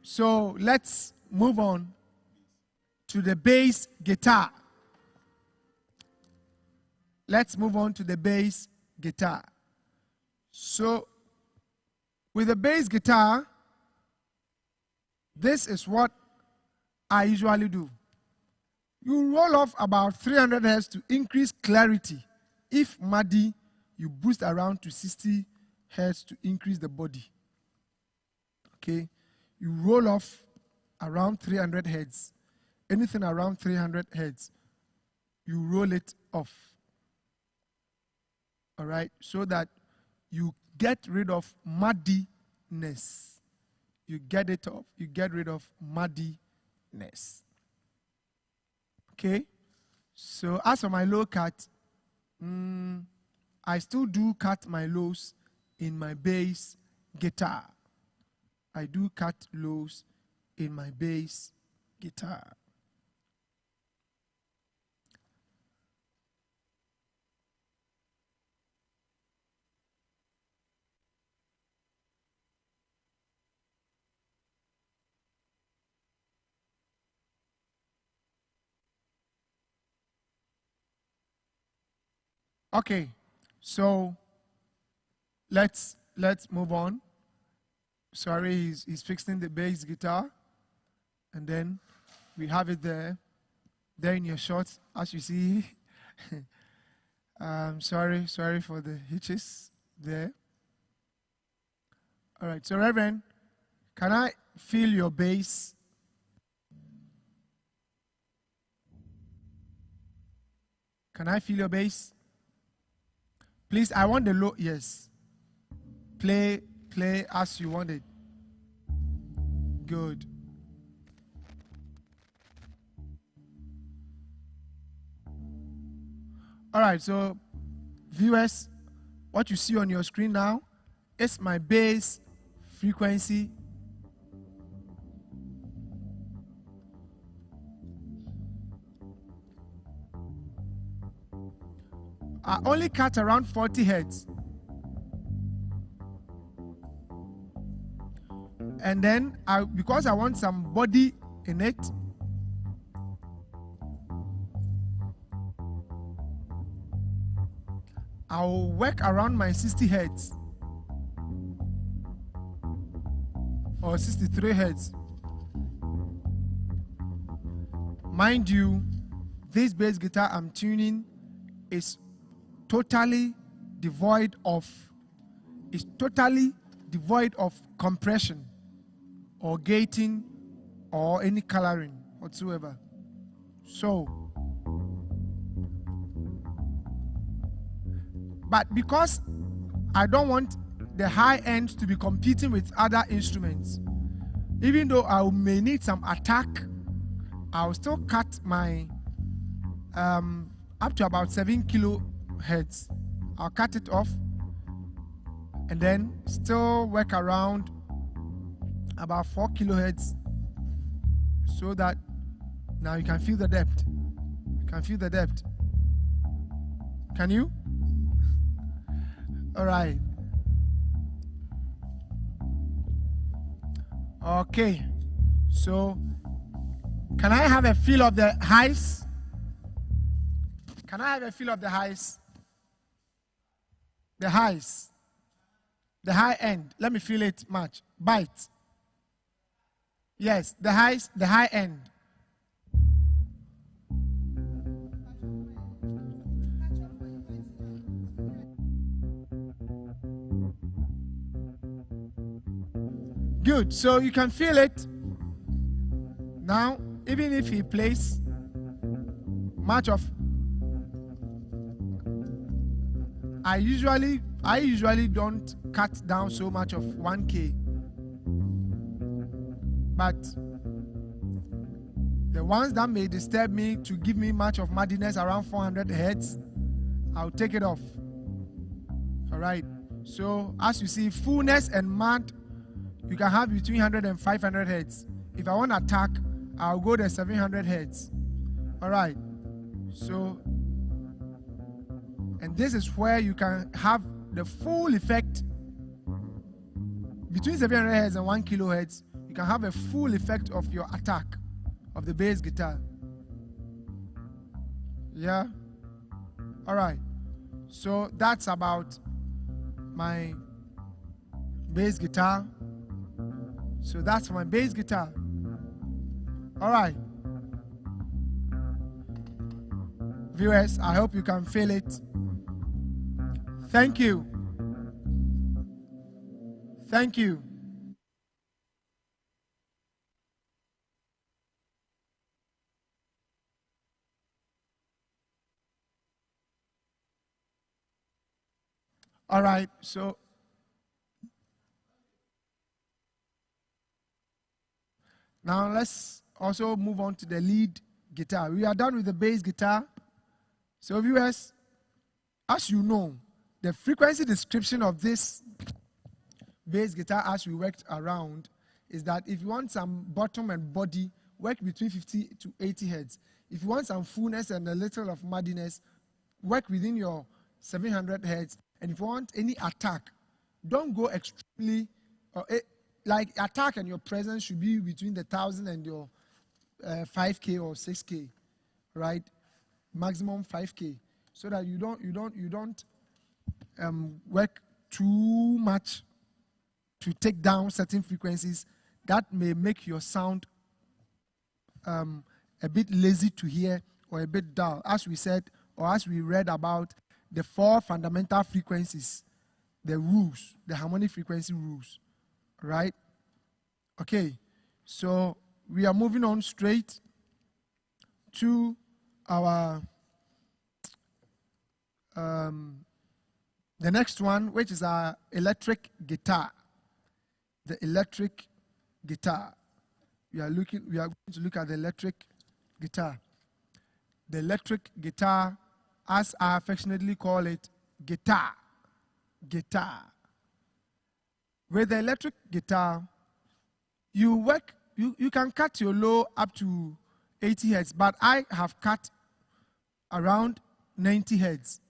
So let's move on to the bass guitar. Let's move on to the bass guitar. So with the bass guitar, this is what I usually do. You roll off about 300 Hz to increase clarity. If muddy, you boost around to 60 Hz to increase the body. Okay? You roll off around 300 Hz. Anything around 300 Hz, you roll it off. All right? So that you get rid of muddiness. You get it off. You get rid of muddiness. Okay? So as for my low cut, I still do cut my lows in my bass guitar. I do cut lows in my bass guitar. Okay, so let's move on. Sorry, he's fixing the bass guitar, and then we have it there in your shot, as you see. Sorry for the hitches there. All right, so Reverend, can I feel your bass? Can I feel your bass? Please, I want the low. Yes. Play as you want it. Good. All right, so viewers, what you see on your screen now is my bass frequency. I only cut around 40 hertz. And then, because I want some body in it, I'll work around my 60 hertz or 63 hertz. Mind you, this bass guitar I'm tuning is totally devoid of compression or gating or any coloring whatsoever. So, but because I don't want the high end to be competing with other instruments, even though I may need some attack, I'll still cut my up to about 7 kilohertz. I'll cut it off and then still work around about 4 kilohertz, so that now you can feel the depth. You can feel the depth. Can you? All right. Okay. So, can I have a feel of the highs? Can I have a feel of the highs? The highs. The high end. Let me feel it much. Bite. Yes, the highs, the high end. Good. So you can feel it. Now, even if he plays much of, I usually don't cut down so much of 1K, but the ones that may disturb me to give me much of muddiness around 400 hertz, I'll take it off. All right. So as you see, fullness and mud, you can have between 100 and 500 hertz. If I want attack, I'll go to 700 hertz. All right. So, and this is where you can have the full effect. Between 700 hertz and 1 kilohertz, you can have a full effect of your attack of the bass guitar. Yeah? All right. So that's about my bass guitar. So that's my bass guitar. All right. Viewers, I hope you can feel it. Thank you. Thank you. All right, so now let's also move on to the lead guitar. We are done with the bass guitar. So viewers, as you know, the frequency description of this bass guitar as we worked around is that if you want some bottom and body, work between 50 to 80 hertz. If you want some fullness and a little of muddiness, work within your 700 hertz. And if you want any attack, don't go extremely, like attack and your presence should be between the 1,000 and your 5K or 6K, right? Maximum 5K, so that you don't work too much to take down certain frequencies that may make your sound a bit lazy to hear or a bit dull. As we said, or as we read about the 4 fundamental frequencies, the rules, the harmonic frequency rules, right? Okay, so we are moving on straight to our the next one, which is our electric guitar. The electric guitar. We are going to look at the electric guitar. The electric guitar as I affectionately call it, guitar. Guitar. With the electric guitar, you can cut your low up to 80 hertz, but I have cut around 90 hertz.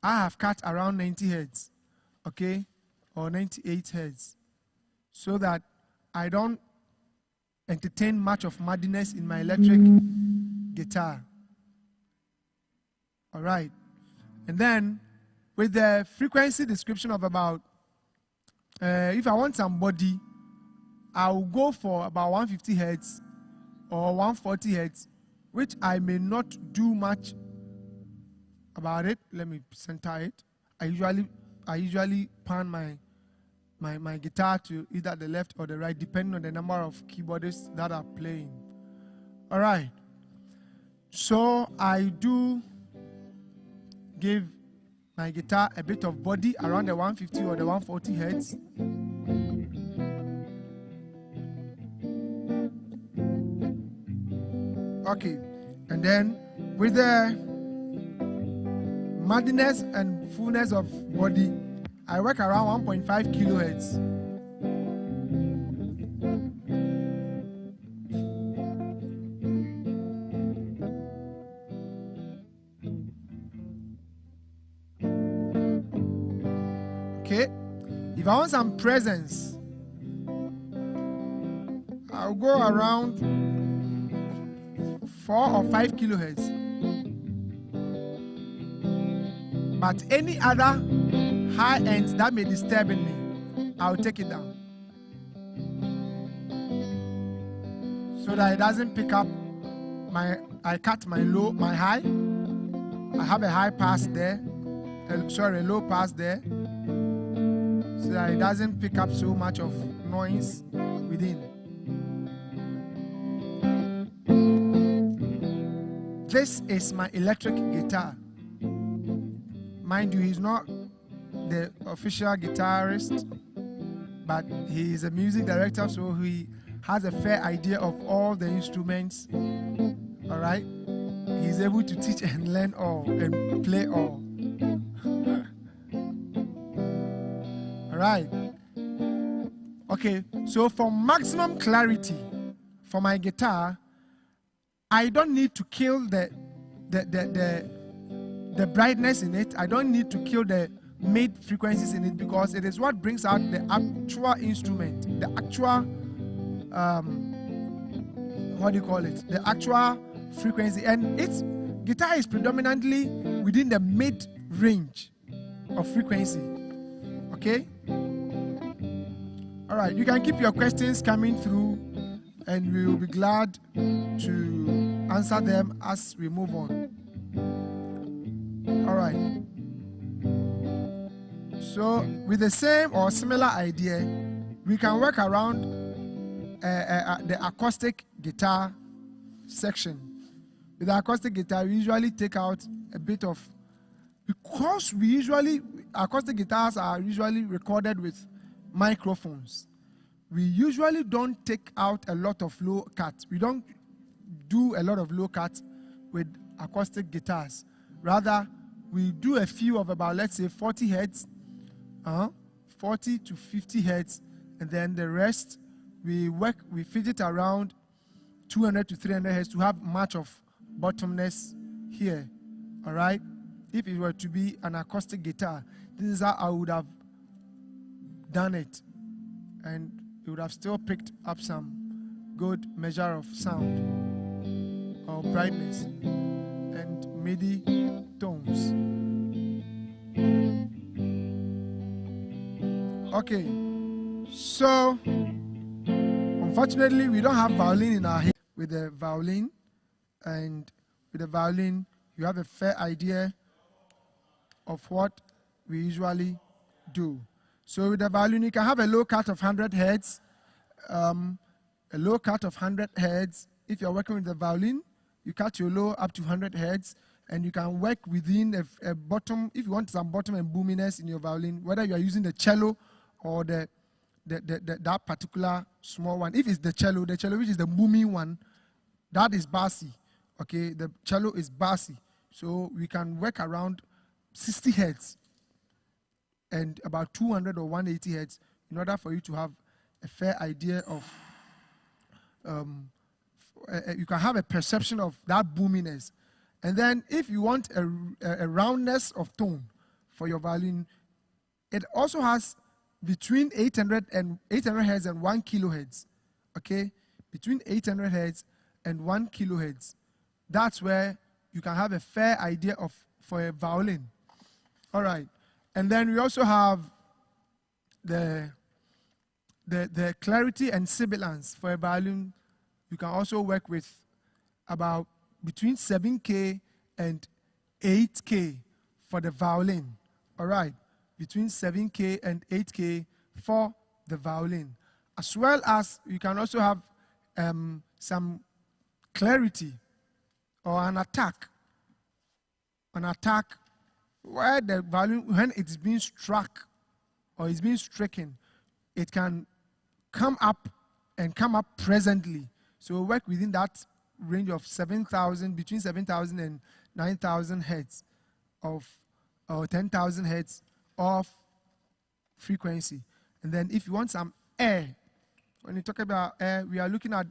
I have cut around 90 hertz, okay, or 98 hertz, so that I don't entertain much of muddiness in my electric guitar. All right. And then with the frequency description of about, if I want some body, I'll go for about 150 hertz or 140 hertz, which I may not do much about it. Let me center it. I usually pan my guitar to either the left or the right, depending on the number of keyboardists that are playing. All right. So I do give my guitar a bit of body around the 150 or the 140 hertz. Okay, and then with the muddiness and fullness of body, I work around 1.5 kilohertz. Okay, if I want some presence, I'll go around 4 or 5 kilohertz. But any other high ends that may disturb in me, I'll take it down, so that it doesn't pick up I cut my low, my high. I have a high pass there, a low pass there, so that it doesn't pick up so much of noise within. This is my electric guitar. Mind you, he's not the official guitarist, but he is a music director, so he has a fair idea of all the instruments. All right, he's able to teach and learn all and play all. All right. Okay, so for maximum clarity for my guitar, I don't need to kill the brightness in it. I don't need to kill the mid frequencies in it, because it is what brings out the actual instrument, the actual the actual frequency. And its guitar is predominantly within the mid range of frequency. Okay. All right, you can keep your questions coming through, and we will be glad to answer them as we move on. All right. So with the same or similar idea, we can work around the acoustic guitar section. With the acoustic guitar, we usually take out a bit of, because acoustic guitars are usually recorded with microphones. We usually don't take out a lot of low cuts. We don't do a lot of low cuts with acoustic guitars. Rather, we do a few of about, let's say, 40 hertz, 40 to 50 hertz, and then the rest we fidget around 200 to 300 hertz to have much of bottomness here. All right. If it were to be an acoustic guitar, this is how I would have done it, and it would have still picked up some good measure of sound or brightness and MIDI tones. Okay, so unfortunately we don't have violin in our head. With the violin, and with the violin you have a fair idea of what we usually do. So with the violin, you can have a low cut of 100 hertz, a low cut of 100 hertz. If you're working with the violin, you cut your low up to 100 hertz, and you can work within a bottom. If you want some bottom and boominess in your violin, whether you are using the cello or that particular small one. If it's the cello which is the booming one, that is bassy. Okay, the cello is bassy. So we can work around 60 hertz and about 200 or 180 hertz in order for you to have a fair idea of, you can have a perception of that boominess. And then if you want a roundness of tone for your violin, it also has between 800 hertz and 1 kilohertz. Okay? Between 800 hertz and 1 kilohertz. That's where you can have a fair idea of for a violin. All right. And then we also have the clarity and sibilance for a violin. You can also work with about between 7K and 8K for the violin. All right. Between 7K and 8K for the violin. As well as you can also have some clarity or an attack. An attack where the violin, when it's being struck or it's being stricken, it can come up and come up presently. So we work within that range of 7,000, between 7,000 and 9,000 hertz of, or 10,000 hertz of frequency. And then if you want some air, when you talk about air, we are looking at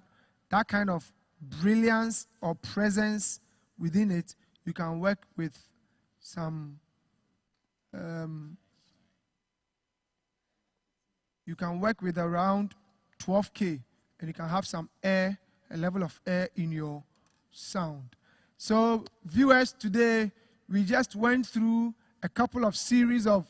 that kind of brilliance or presence within it. You can work with some, you can work with around 12K, and you can have some air, a level of air in your sound. So viewers, today we just went through a couple of series of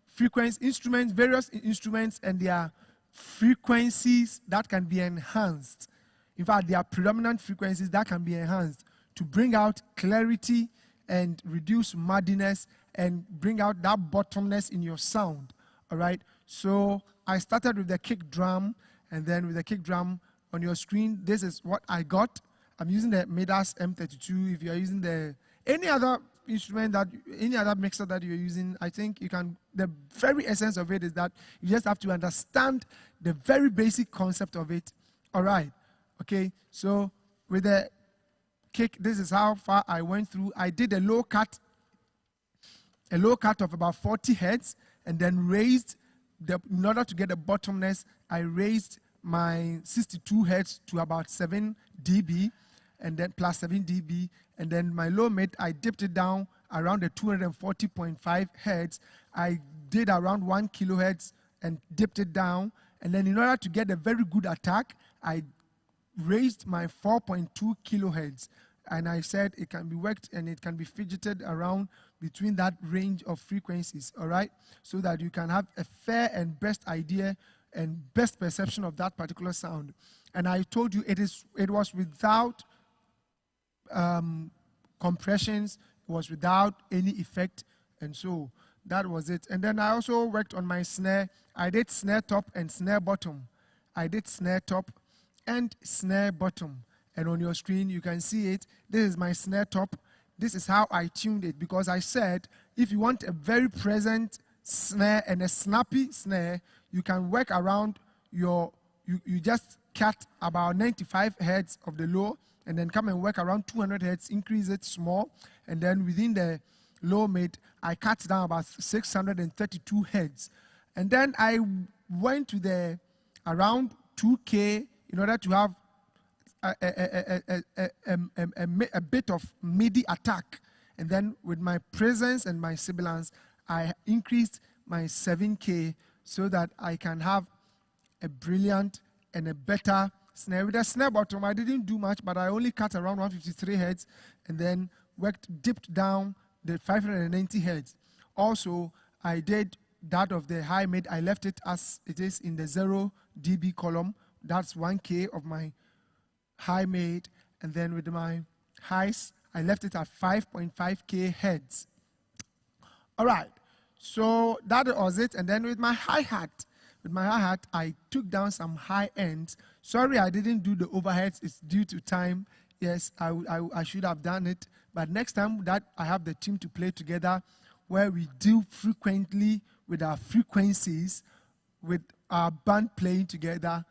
frequency instruments, various instruments, and their frequencies that can be enhanced. In fact, there are predominant frequencies that can be enhanced to bring out clarity and reduce muddiness and bring out that bottomness in your sound. All right. So I started with the kick drum, and then with the kick drum on your screen, this is what I got. I'm using the Midas M32. If you're using any other instrument any other mixer that you're using, I think you can, the very essence of it is that you just have to understand the very basic concept of it. All right. Okay. So with the kick, this is how far I went through. I did a low cut of about 40 hertz, and then raised in order to get the bottomness, I raised my 62 hertz to about 7 dB, and then plus 7 dB, and then my low mid, I dipped it down around the 240.5 hertz. I did around 1 kilohertz and dipped it down, and then in order to get a very good attack, I raised my 4.2 kilohertz, and I said it can be worked and it can be fidgeted around between that range of frequencies, all right, so that you can have a fair and best idea and best perception of that particular sound. And I told you it was without compressions, it was without any effect, and so that was it. And then I also worked on my snare. I did snare top and snare bottom. I did snare top and snare bottom. And on your screen, you can see it. This is my snare top. This is how I tuned it, because I said if you want a very present snare and a snappy snare, you can work around you just cut about 95 hertz of the low, and then come and work around 200 hertz, increase it small, and then within the low mid, I cut down about 632 hertz. And then I went to the around 2K in order to have a bit of MIDI attack. And then with my presence and my sibilance, I increased my 7K so that I can have a brilliant and a better snare. With a snare bottom, I didn't do much, but I only cut around 153 hertz and then dipped down the 590 hertz. Also, I did that of the high mid. I left it as it is in the 0 dB column. That's 1K of my high mid, and then with my highs, I left it at 5.5K hertz. All right, so that was it. And then with my hi-hat, I took down some high ends. Sorry, I didn't do the overheads. It's due to time. Yes, I should have done it. But next time that I have the team to play together, where we deal frequently with our frequencies, with our band playing together,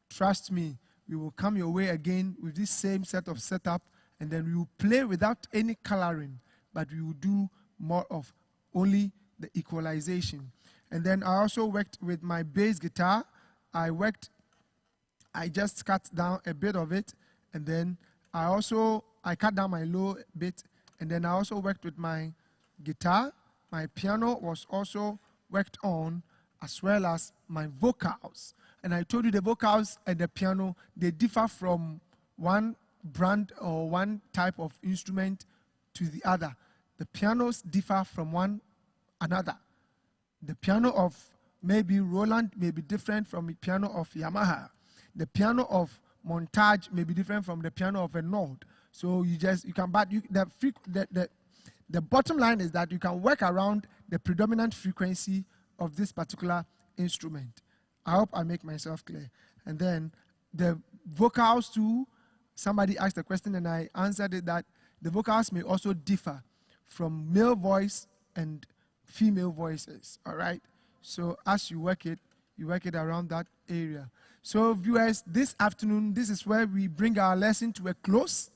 trust me, we will come your way again with this same set of setup, and then we will play without any coloring. but we will do more of only the equalization. And then I also worked with my bass guitar. I just cut down a bit of it, and then I cut down my low bit, and then I also worked with my guitar. My piano was also worked on, as well as my vocals. And I told you the vocals and the piano, they differ from one brand or one type of instrument to the other. The pianos differ from one another. The piano of maybe Roland may be different from the piano of Yamaha. The piano of Montage may be different from the piano of a Nord. So the bottom line is that you can work around the predominant frequency of this particular instrument. I hope I make myself clear. And then the vocals too, somebody asked a question and I answered it that the vocals may also differ from male voice and female voices, all right? So as you work it around that area. So viewers, this afternoon, this is where we bring our lesson to a close.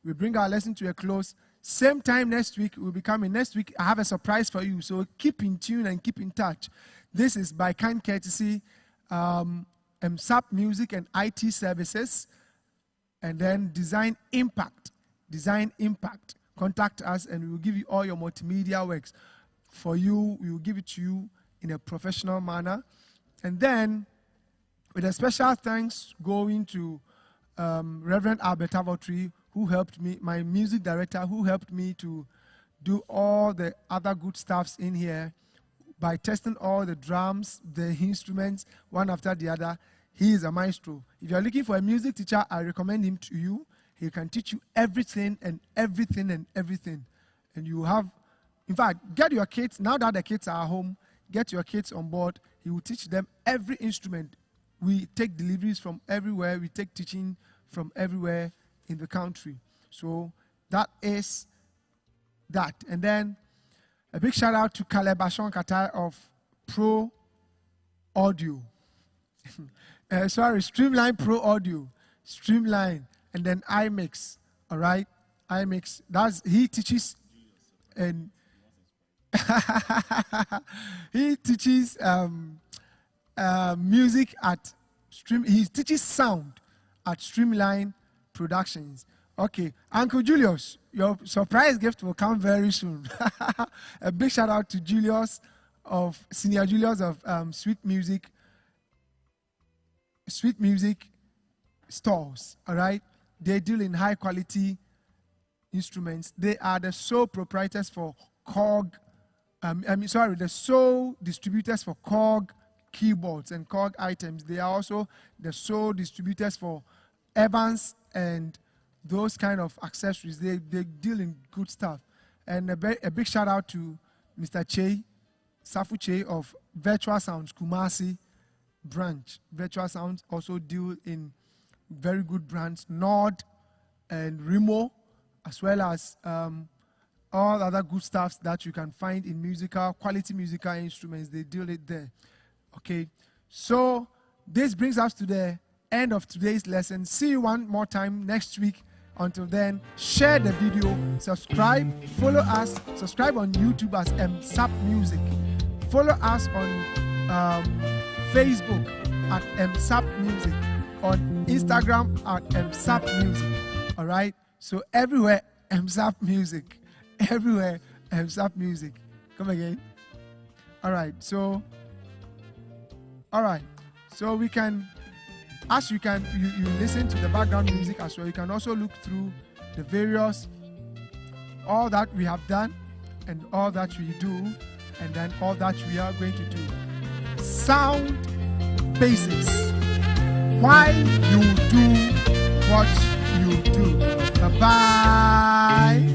We bring our lesson to a close. Same time next week, we'll be coming. Next week, I have a surprise for you. So keep in tune and keep in touch. This is by kind courtesy, MSAP Music and IT Services. And then Design Impact. Design Impact. Contact us and we will give you all your multimedia works. For you, we will give it to you in a professional manner. And then, with a special thanks going to Reverend Albert Avotri, who helped me, my music director, who helped me to do all the other good stuffs in here by testing all the drums, the instruments, one after the other. He is a maestro. If you're looking for a music teacher, I recommend him to you. He can teach you everything and everything and everything. And you have, in fact, get your kids, now that the kids are home, get your kids on board. He will teach them every instrument. We take deliveries from everywhere. We take teaching from everywhere in the country. So that is that. And then a big shout out to Caleb Ashon Katai of Pro Audio. Streamline Pro Audio. Streamline. And then iMix. All right? iMix. He teaches and he teaches music at he teaches sound at Streamline Productions. Okay, Uncle Julius, your surprise gift will come very soon. A big shout out to Julius Senior Julius of Sweet Music Stores. All right, they deal in high quality instruments. They are the sole proprietors for Korg. The sole distributors for Korg keyboards and Korg items. They are also the sole distributors for Evans and those kind of accessories. They deal in good stuff. And a big shout out to Mr. Safu Che of Virtual Sounds, Kumasi branch. Virtual Sounds also deal in very good brands, Nord and Remo, as well as all other good stuff that you can find in quality musical instruments. They deal it there. Okay, so this brings us to the end of today's lesson. See you one more time next week. Until then, share the video, subscribe, follow us, subscribe on YouTube as MSAP Music. Follow us on Facebook at MSAP Music, on Instagram at MSAP Music. All right, so everywhere MSAP Music, everywhere MSAP Music. Come again. All right, so we can, as you listen to the background music as well, you can also look through the various, all that we have done and all that we do and then all that we are going to do. Sound basics. Why you do what you do. Bye-bye.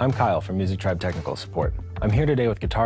I'm Kyle from Music Tribe Technical Support. I'm here today with guitar